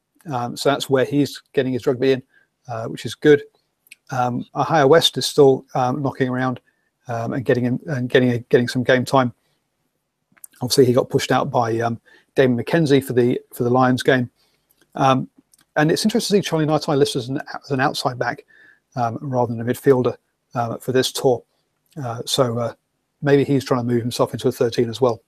Speaker 1: So that's where he's getting his rugby in, which is good. Ahia West is still knocking around and getting some game time. Obviously, he got pushed out by Damon McKenzie for the Lions game. And it's interesting to see Charlie Ngaitai listed as an outside back rather than a midfielder for this tour. So maybe he's trying to move himself into a 13 as well.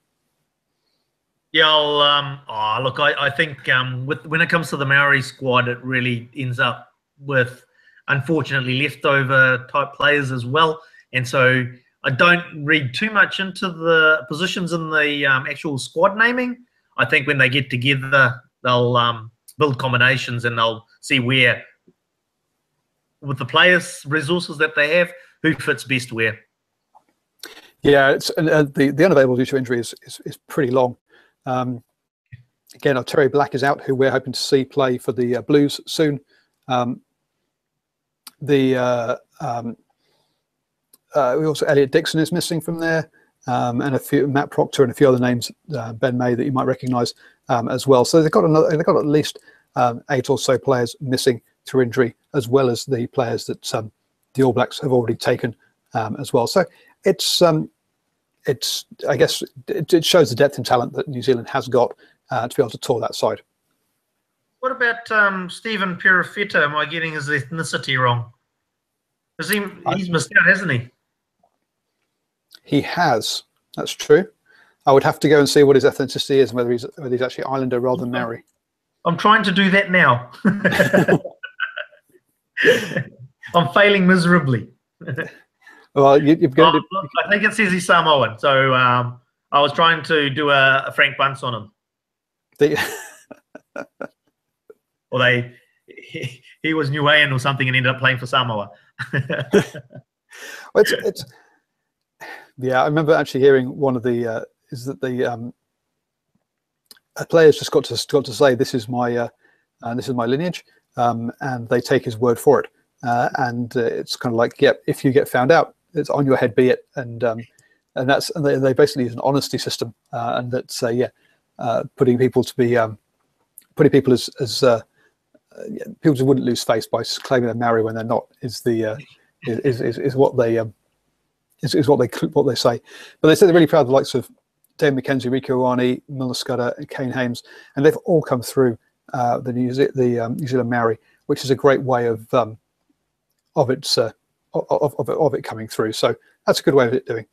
Speaker 2: Yeah, look, I think when it comes to the Maori squad, it really ends up with, unfortunately, leftover type players as well. And so I don't read too much into the positions in the actual squad naming. I think when they get together, they'll build combinations and they'll see where, with the players' resources that they have, who fits best where.
Speaker 1: Yeah, the unavailable due to injury is pretty long. Again, Terry Black is out, who we're hoping to see play for the Blues soon. We also, Elliot Dixon is missing from there, and Matt Proctor and a few other names, Ben May, that you might recognise as well. So they've got at least 8 or so players missing through injury, as well as the players that the All Blacks have already taken as well. So I guess it shows the depth and talent that New Zealand has got to be able to tour that side.
Speaker 2: What about Stephen Perifetta? Am I getting his ethnicity wrong? He's missed out, hasn't he?
Speaker 1: He has. That's true. I would have to go and see what his ethnicity is, and whether he's actually Islander rather than Maori. I'm
Speaker 2: trying to do that now. I'm failing miserably.
Speaker 1: Well, you've got.
Speaker 2: I think it says he's Samoan, so I was trying to do a Frank Bunce on him. Or he was Niuean or something and ended up playing for Samoa.
Speaker 1: Well, yeah, I remember actually hearing one of the players just got to say, this is my lineage, and they take his word for it. and it's kind of like, yeah, if you get found out, it's on your head, be it, and they basically use an honesty system, and that's putting people to be putting people as people who wouldn't lose face by claiming they're Maori when they're not is what they what they say. But they say they're really proud of the likes of Dave McKenzie, Rico Ioane, Milner Scudder, and Kane Hames, and they've all come through the New Zealand Maori, which is a great way of it coming through. So that's a good way of it doing.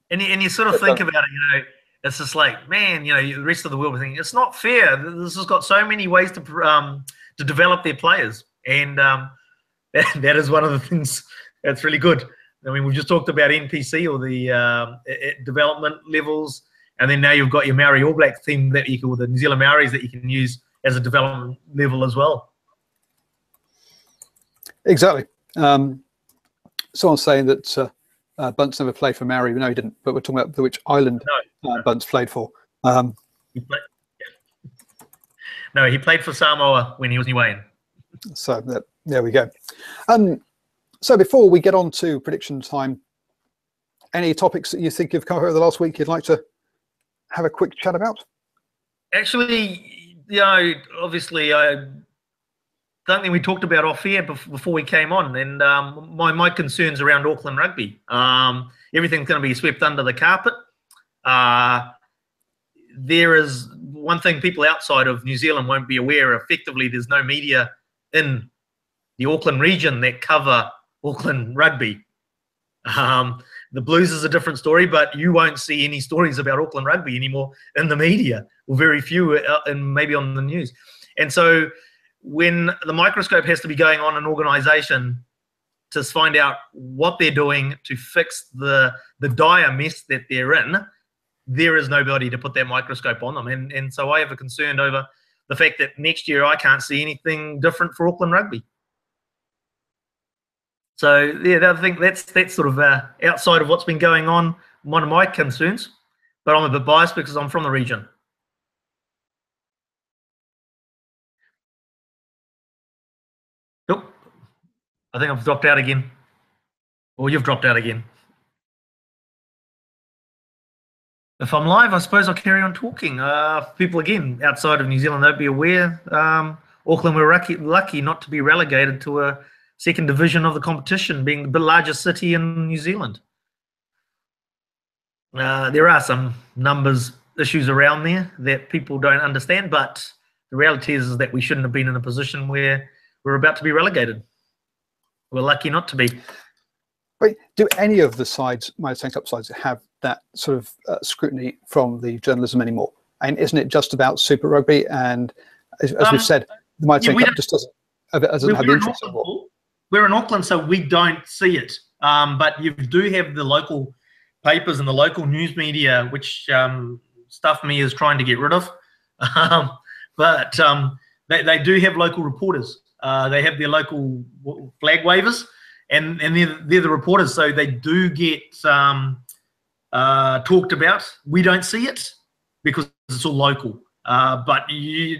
Speaker 2: And you sort of think about it, it's just like, man, the rest of the world thinking it's not fair. This has got so many ways to develop their players, and that is one of the things that's really good. I mean, we've just talked about NPC or the development levels, and then now you've got your Maori All Blacks team that you can, or the New Zealand Maoris that you can use as a development level as well.
Speaker 1: Exactly. Someone's saying that Bunce never played for Maori. No, he didn't. But we're talking about which island Bunce played for.
Speaker 2: No, he played for Samoa when he was Niuean.
Speaker 1: So there we go. So before we get on to prediction time, any topics that you think you've covered over the last week you'd like to have a quick chat about?
Speaker 2: Actually, obviously, I don't think we talked about off air before we came on, and my concerns around Auckland Rugby. Everything's going to be swept under the carpet. There is one thing people outside of New Zealand won't be aware of. Effectively, there's no media in the Auckland region that cover Auckland Rugby. The Blues is a different story, but you won't see any stories about Auckland Rugby anymore in the media, or very few, and maybe on the news. And so when the microscope has to be going on an organisation to find out what they're doing to fix the dire mess that they're in, there is nobody to put that microscope on them. And so I have a concern over the fact that next year I can't see anything different for Auckland Rugby. So yeah, I think that's sort of outside of what's been going on, one of my concerns. But I'm a bit biased because I'm from the region. Nope. I think I've dropped out again. Or you've dropped out again. If I'm live, I suppose I'll carry on talking. People, again, outside of New Zealand, they'll be aware. Auckland were lucky not to be relegated to a second division of the competition, being the largest city in New Zealand. There are some numbers issues around there that people don't understand, but the reality is that we shouldn't have been in a position where we're about to be relegated. We're lucky not to be.
Speaker 1: Wait, do any of the sides, Mitre Cup sides, have that sort of scrutiny from the journalism anymore? And isn't it just about Super Rugby? And as we've said, the Mitre Cup just doesn't have the interest anymore.
Speaker 2: We're in Auckland, so we don't see it. But you do have the local papers and the local news media, which Stuff Me is trying to get rid of. But they do have local reporters. They have their local flag wavers, and they're the reporters, so they do get talked about. We don't see it because it's all local. But you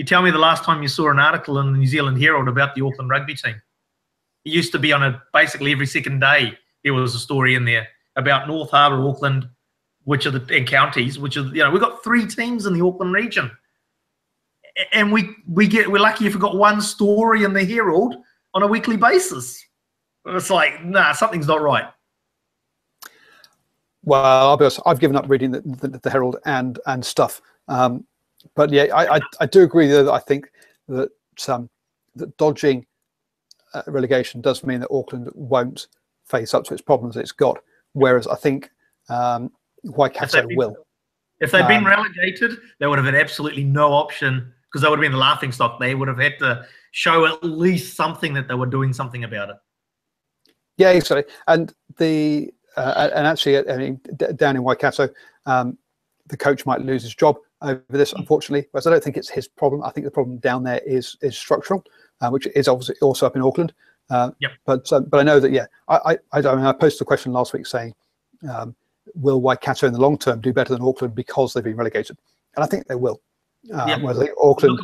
Speaker 2: tell me the last time you saw an article in the New Zealand Herald about the Auckland Rugby team. It used to be on basically every second day there was a story in there about North Harbour, Auckland, which are and counties, which are we've got 3 teams in the Auckland region, and we're lucky if we've got one story in the Herald on a weekly basis. It's like, nah, something's not right.
Speaker 1: Well, I'll be honest, I've given up reading the Herald and stuff. But yeah, I do agree that I think that that dodging relegation does mean that Auckland won't face up to its problems it's got, whereas I think Waikato will.
Speaker 2: If they'd been relegated, they would have had absolutely no option, because they would have been the laughing stock. They would have had to show at least something that they were doing something about it.
Speaker 1: Yeah, exactly. And actually, I mean, down in Waikato, the coach might lose his job over this, unfortunately. Whereas I don't think it's his problem. I think the problem down there is structural, which is obviously also up in Auckland.
Speaker 2: Yep.
Speaker 1: But I know that, yeah, I posted a question last week saying, will Waikato in the long term do better than Auckland because they've been relegated? And I think they will. Whereas I think Auckland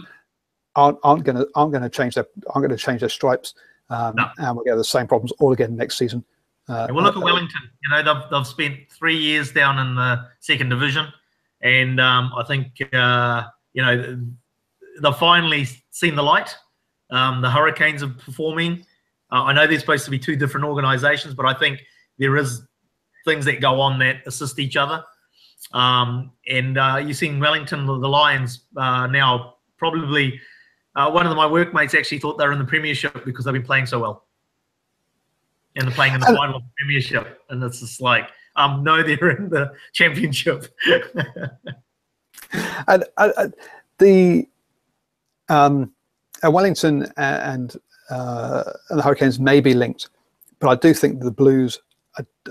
Speaker 1: aren't going to change their stripes. and we'll get the same problems all again next season.
Speaker 2: Well, look at Wellington. You know, they've spent 3 years down in the second division, and I think you know, they've finally seen the light. The Hurricanes are performing. I know they're supposed to be two different organisations, but I think there is things that go on that assist each other. And you're seeing Wellington, the Lions, now probably one of my workmates actually thought they were in the Premiership because they've been playing so well. And they're playing in the final of the Premiership. And it's just like, no, they're in the Championship.
Speaker 1: And Wellington and the Hurricanes may be linked, but I do think the Blues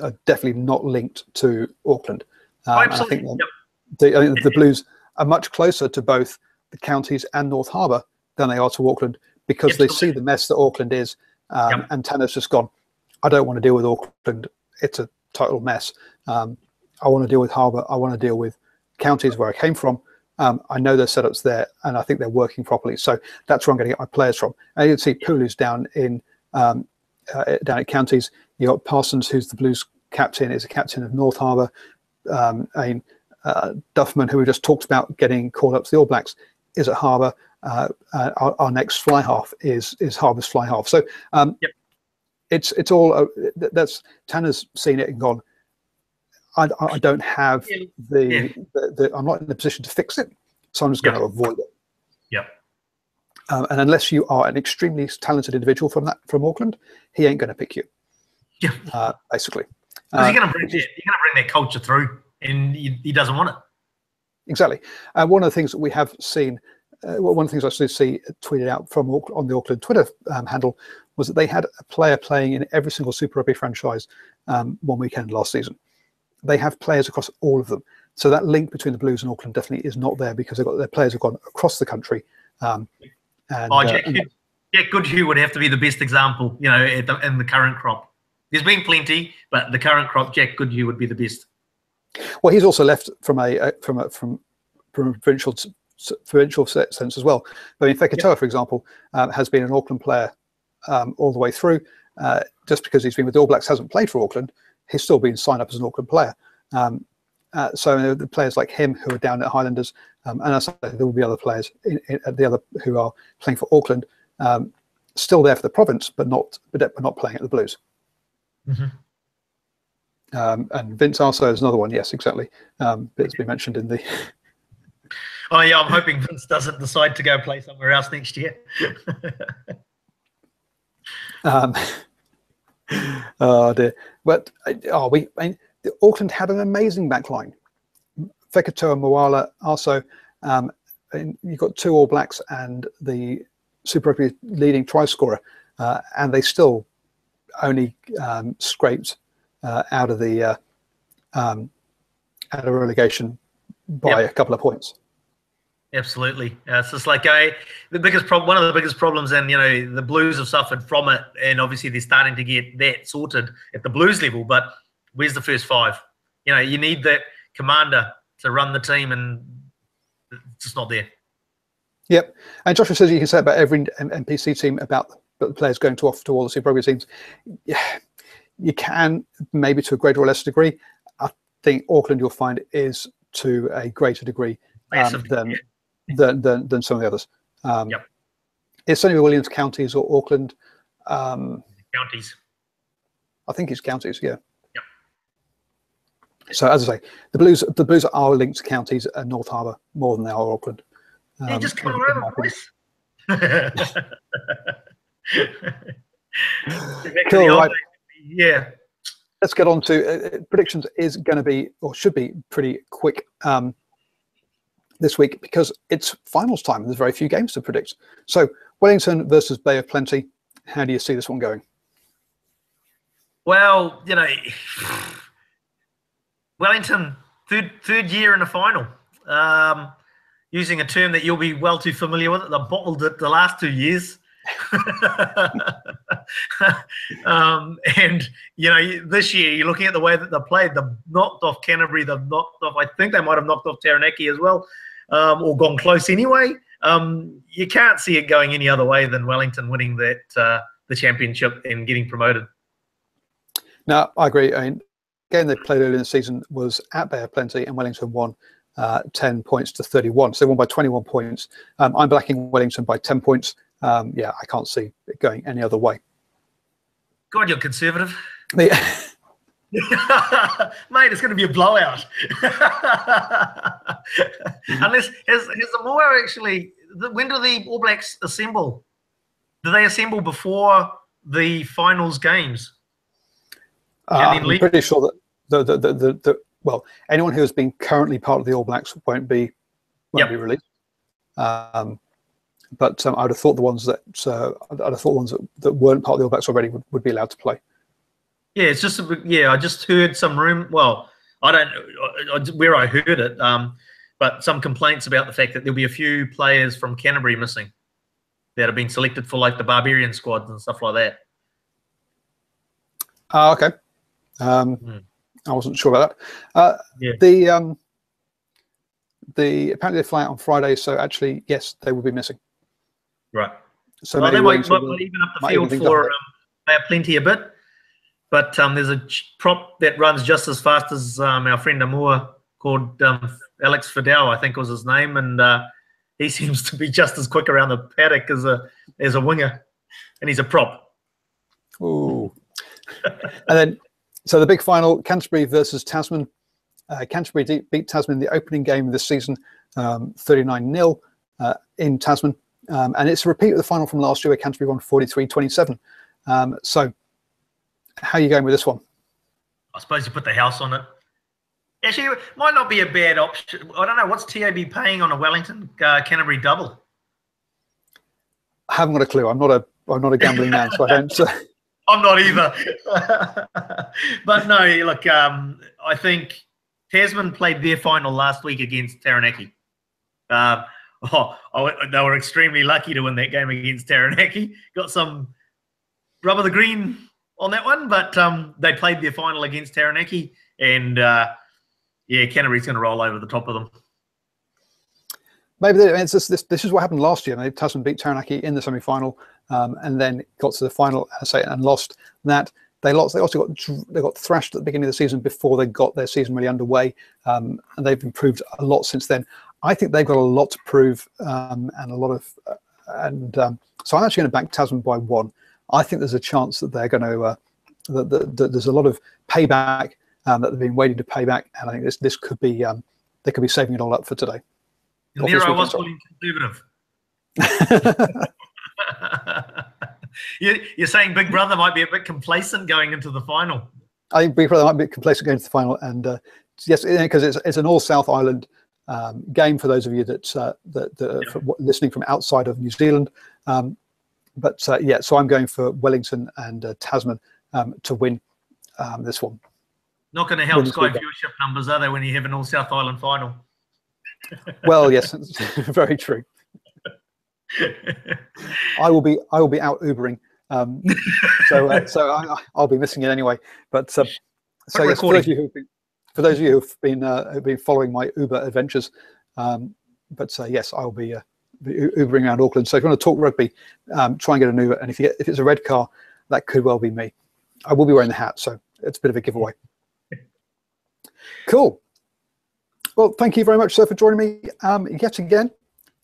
Speaker 1: are definitely not linked to Auckland.
Speaker 2: Absolutely.
Speaker 1: I think the Blues are much closer to both the counties and North Harbour than they are to Auckland, because they see the mess that Auckland is, and Tanner's just gone, I don't want to deal with Auckland. It's a total mess. I want to deal with Harbour. I want to deal with counties where I came from. I know their setups there, and I think they're working properly. So that's where I'm going to get my players from. And you can see Pulu's down at counties. You got Parsons, who's the Blues captain, is a captain of North Harbour. Duffman, who we just talked about getting called up to the All Blacks, is at Harbour. Our next fly half is Harbour's fly half. So it's all that's Tanner's seen it and gone, I don't have I'm not in a position to fix it, so I'm just going to avoid it. And unless you are an extremely talented individual from Auckland, he ain't going to pick you. Basically,
Speaker 2: because you're going to bring that culture through, and he doesn't want it.
Speaker 1: Exactly. One of the things that we have seen, one of the things I did see tweeted out from on the Auckland Twitter handle, was that they had a player playing in every single Super Rugby franchise one weekend last season. They have players across all of them. So that link between the Blues and Auckland definitely is not there, because their players have gone across the country.
Speaker 2: Jack Goodhue would have to be the best example, you know, in the current crop. There's been plenty, but the current crop, Jack Goodhue would be the best.
Speaker 1: Well, he's also left from a provincial sense as well. I mean, Fekitoa, for example, has been an Auckland player all the way through. Just because he's been with the All Blacks, hasn't played for Auckland, he's still been signed up as an Auckland player. So the players like him who are down at Highlanders, and I say there will be other players at the other who are playing for Auckland, still there for the province, but not playing at the Blues. And Vince Arso is another one. Yes, exactly. It's been mentioned in the.
Speaker 2: Oh yeah, I'm hoping Vince doesn't decide to go play somewhere else next year.
Speaker 1: Oh dear. But Auckland had an amazing backline. Fekitoa, Moala, Arso. You've got two All Blacks and the Super Rugby leading try scorer, and they still only scraped out of the relegation by a couple of points.
Speaker 2: Absolutely, it's just like one of the biggest problems, and you know the Blues have suffered from it, and obviously they're starting to get that sorted at the Blues level. But where's the first five? You know, you need that commander to run the team, and it's just not there.
Speaker 1: Yep, and Joshua says you can say about every NPC team about the players going off to all the Super Rugby teams. Yeah, you can, maybe to a greater or lesser degree. I think Auckland, you'll find, is to a greater degree than some of the others. It's only Williams counties or Auckland.
Speaker 2: Counties.
Speaker 1: I think it's counties. Yeah. So as I say, the Blues are linked to counties and North Harbour more than they are Auckland.
Speaker 2: Just come around, boys.
Speaker 1: Cool, right.
Speaker 2: Yeah.
Speaker 1: Let's get on to predictions. Is going to be, or should be, pretty quick this week, because it's finals time and there's very few games to predict. So Wellington versus Bay of Plenty. How do you see this one going?
Speaker 2: Well, you know, Wellington, third year in the final. Using a term that you'll be well too familiar with, they bottled it the last 2 years. And you know, this year you're looking at the way that they played. They've knocked off Canterbury. They've knocked off, I think they might have knocked off Taranaki as well, or gone close anyway. You can't see it going any other way than Wellington winning that the championship and getting promoted.
Speaker 1: No, I agree. I mean, game they played earlier in the season was at Bay of Plenty, and Wellington won 10 points to 31. So they won by 21 points. I'm backing Wellington by 10 points. Yeah, I can't see it going any other way.
Speaker 2: God, you're conservative.
Speaker 1: Yeah.
Speaker 2: Mate, it's going to be a blowout. Unless, has the Moa actually, when do the All Blacks assemble? Do they assemble before the finals games?
Speaker 1: I'm pretty sure that well, anyone who has been currently part of the All Blacks won't be released. But I'd have thought the ones that that weren't part of the All Blacks already would be allowed to play.
Speaker 2: Yeah, it's just I just heard some room. Well, I don't know where I heard it, but some complaints about the fact that there'll be a few players from Canterbury missing that have been selected for like the Barbarian squads and stuff like that.
Speaker 1: Okay. I wasn't sure about that. The apparently they fly out on Friday, so actually yes, they will be missing.
Speaker 2: Right.
Speaker 1: So
Speaker 2: well, they might even up the field for they have plenty a bit. But there's a prop that runs just as fast as our friend Amua called Alex Fidel, I think was his name, and he seems to be just as quick around the paddock as a winger, and he's a prop.
Speaker 1: Ooh. And then, so the big final, Canterbury versus Tasman. Canterbury beat Tasman in the opening game of this season, 39-0 in Tasman, and it's a repeat of the final from last year where Canterbury won 43-27. So, how are you going with this one?
Speaker 2: I suppose you put the house on it. Actually, it might not be a bad option. I don't know. What's TAB paying on a Wellington Canterbury double?
Speaker 1: I haven't got a clue. I'm not a gambling man, so I don't.
Speaker 2: I'm not either. But no, look, I think Tasman played their final last week against Taranaki. They were extremely lucky to win that game against Taranaki. Got some rub of the green on that one, but they played their final against Taranaki, and Canterbury's going to roll over the top of them.
Speaker 1: Maybe this is what happened last year. Maybe Tasman beat Taranaki in the semi-final, and then got to the final and lost that. They also got thrashed at the beginning of the season before they got their season really underway, and they've improved a lot since then. I think they've got a lot to prove, and a lot of, so I'm actually going to back Tasman by 1. I think there's a chance that they're going to there's a lot of payback that they've been waiting to pay back, and I think this could be they could be saving it all up for today.
Speaker 2: There I was calling conservative. You're saying Big Brother might be a bit complacent going into the final.
Speaker 1: I think Big Brother might be complacent going to the final, and yes, because it's an all South Island game for those of you that are listening from outside of New Zealand. But so I'm going for Wellington and Tasman to win this one.
Speaker 2: Not going to help Sky viewership numbers, are they, when you have an all South Island final?
Speaker 1: Well, yes, very true. I will be out Ubering, so I'll be missing it anyway. But so yes, for those of you who've been following my Uber adventures, but yes, I'll be Ubering around Auckland. So if you want to talk rugby, try and get an Uber, and if it's a red car, that could well be me. I will be wearing the hat, so it's a bit of a giveaway. Cool. Well, thank you very much, sir, for joining me yet again.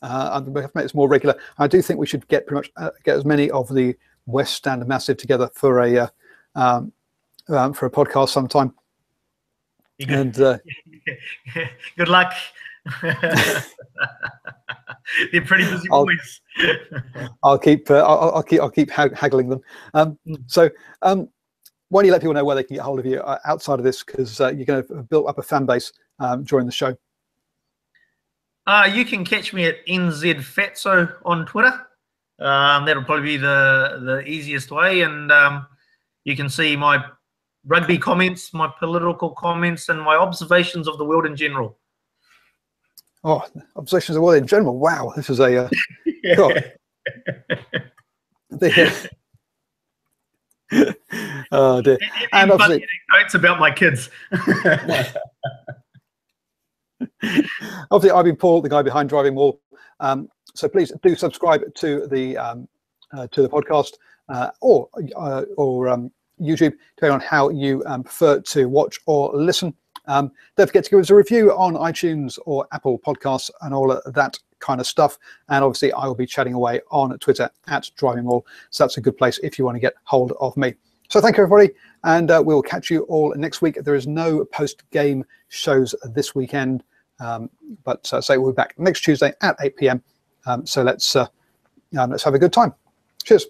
Speaker 1: We have to make this more regular. I do think we should get pretty much get as many of the West Stand Massive together for a podcast sometime. And
Speaker 2: good luck. They're pretty busy boys.
Speaker 1: I'll keep haggling them. So why don't you let people know where they can get hold of you outside of this, because you're going to have built up a fan base during the show.
Speaker 2: You can catch me at NZ Fatso on Twitter. That'll probably be the easiest way, and you can see my rugby comments, my political comments, and my observations of the world in general.
Speaker 1: Oh, observations of the world in general. Wow, this is a oh dear.
Speaker 2: And obviously notes about my kids.
Speaker 1: Obviously, I've been Paul, the guy behind DrivingMaul. So please do subscribe to the podcast. or YouTube, depending on how you prefer to watch or listen. Don't forget to give us a review on iTunes or Apple Podcasts and all of that kind of stuff. And obviously, I will be chatting away on Twitter at DrivingMaul. So that's a good place if you want to get hold of me. So thank you, everybody. And we'll catch you all next week. There is no post-game shows this weekend. But say we'll be back next Tuesday at 8 p.m. So let's have a good time. Cheers.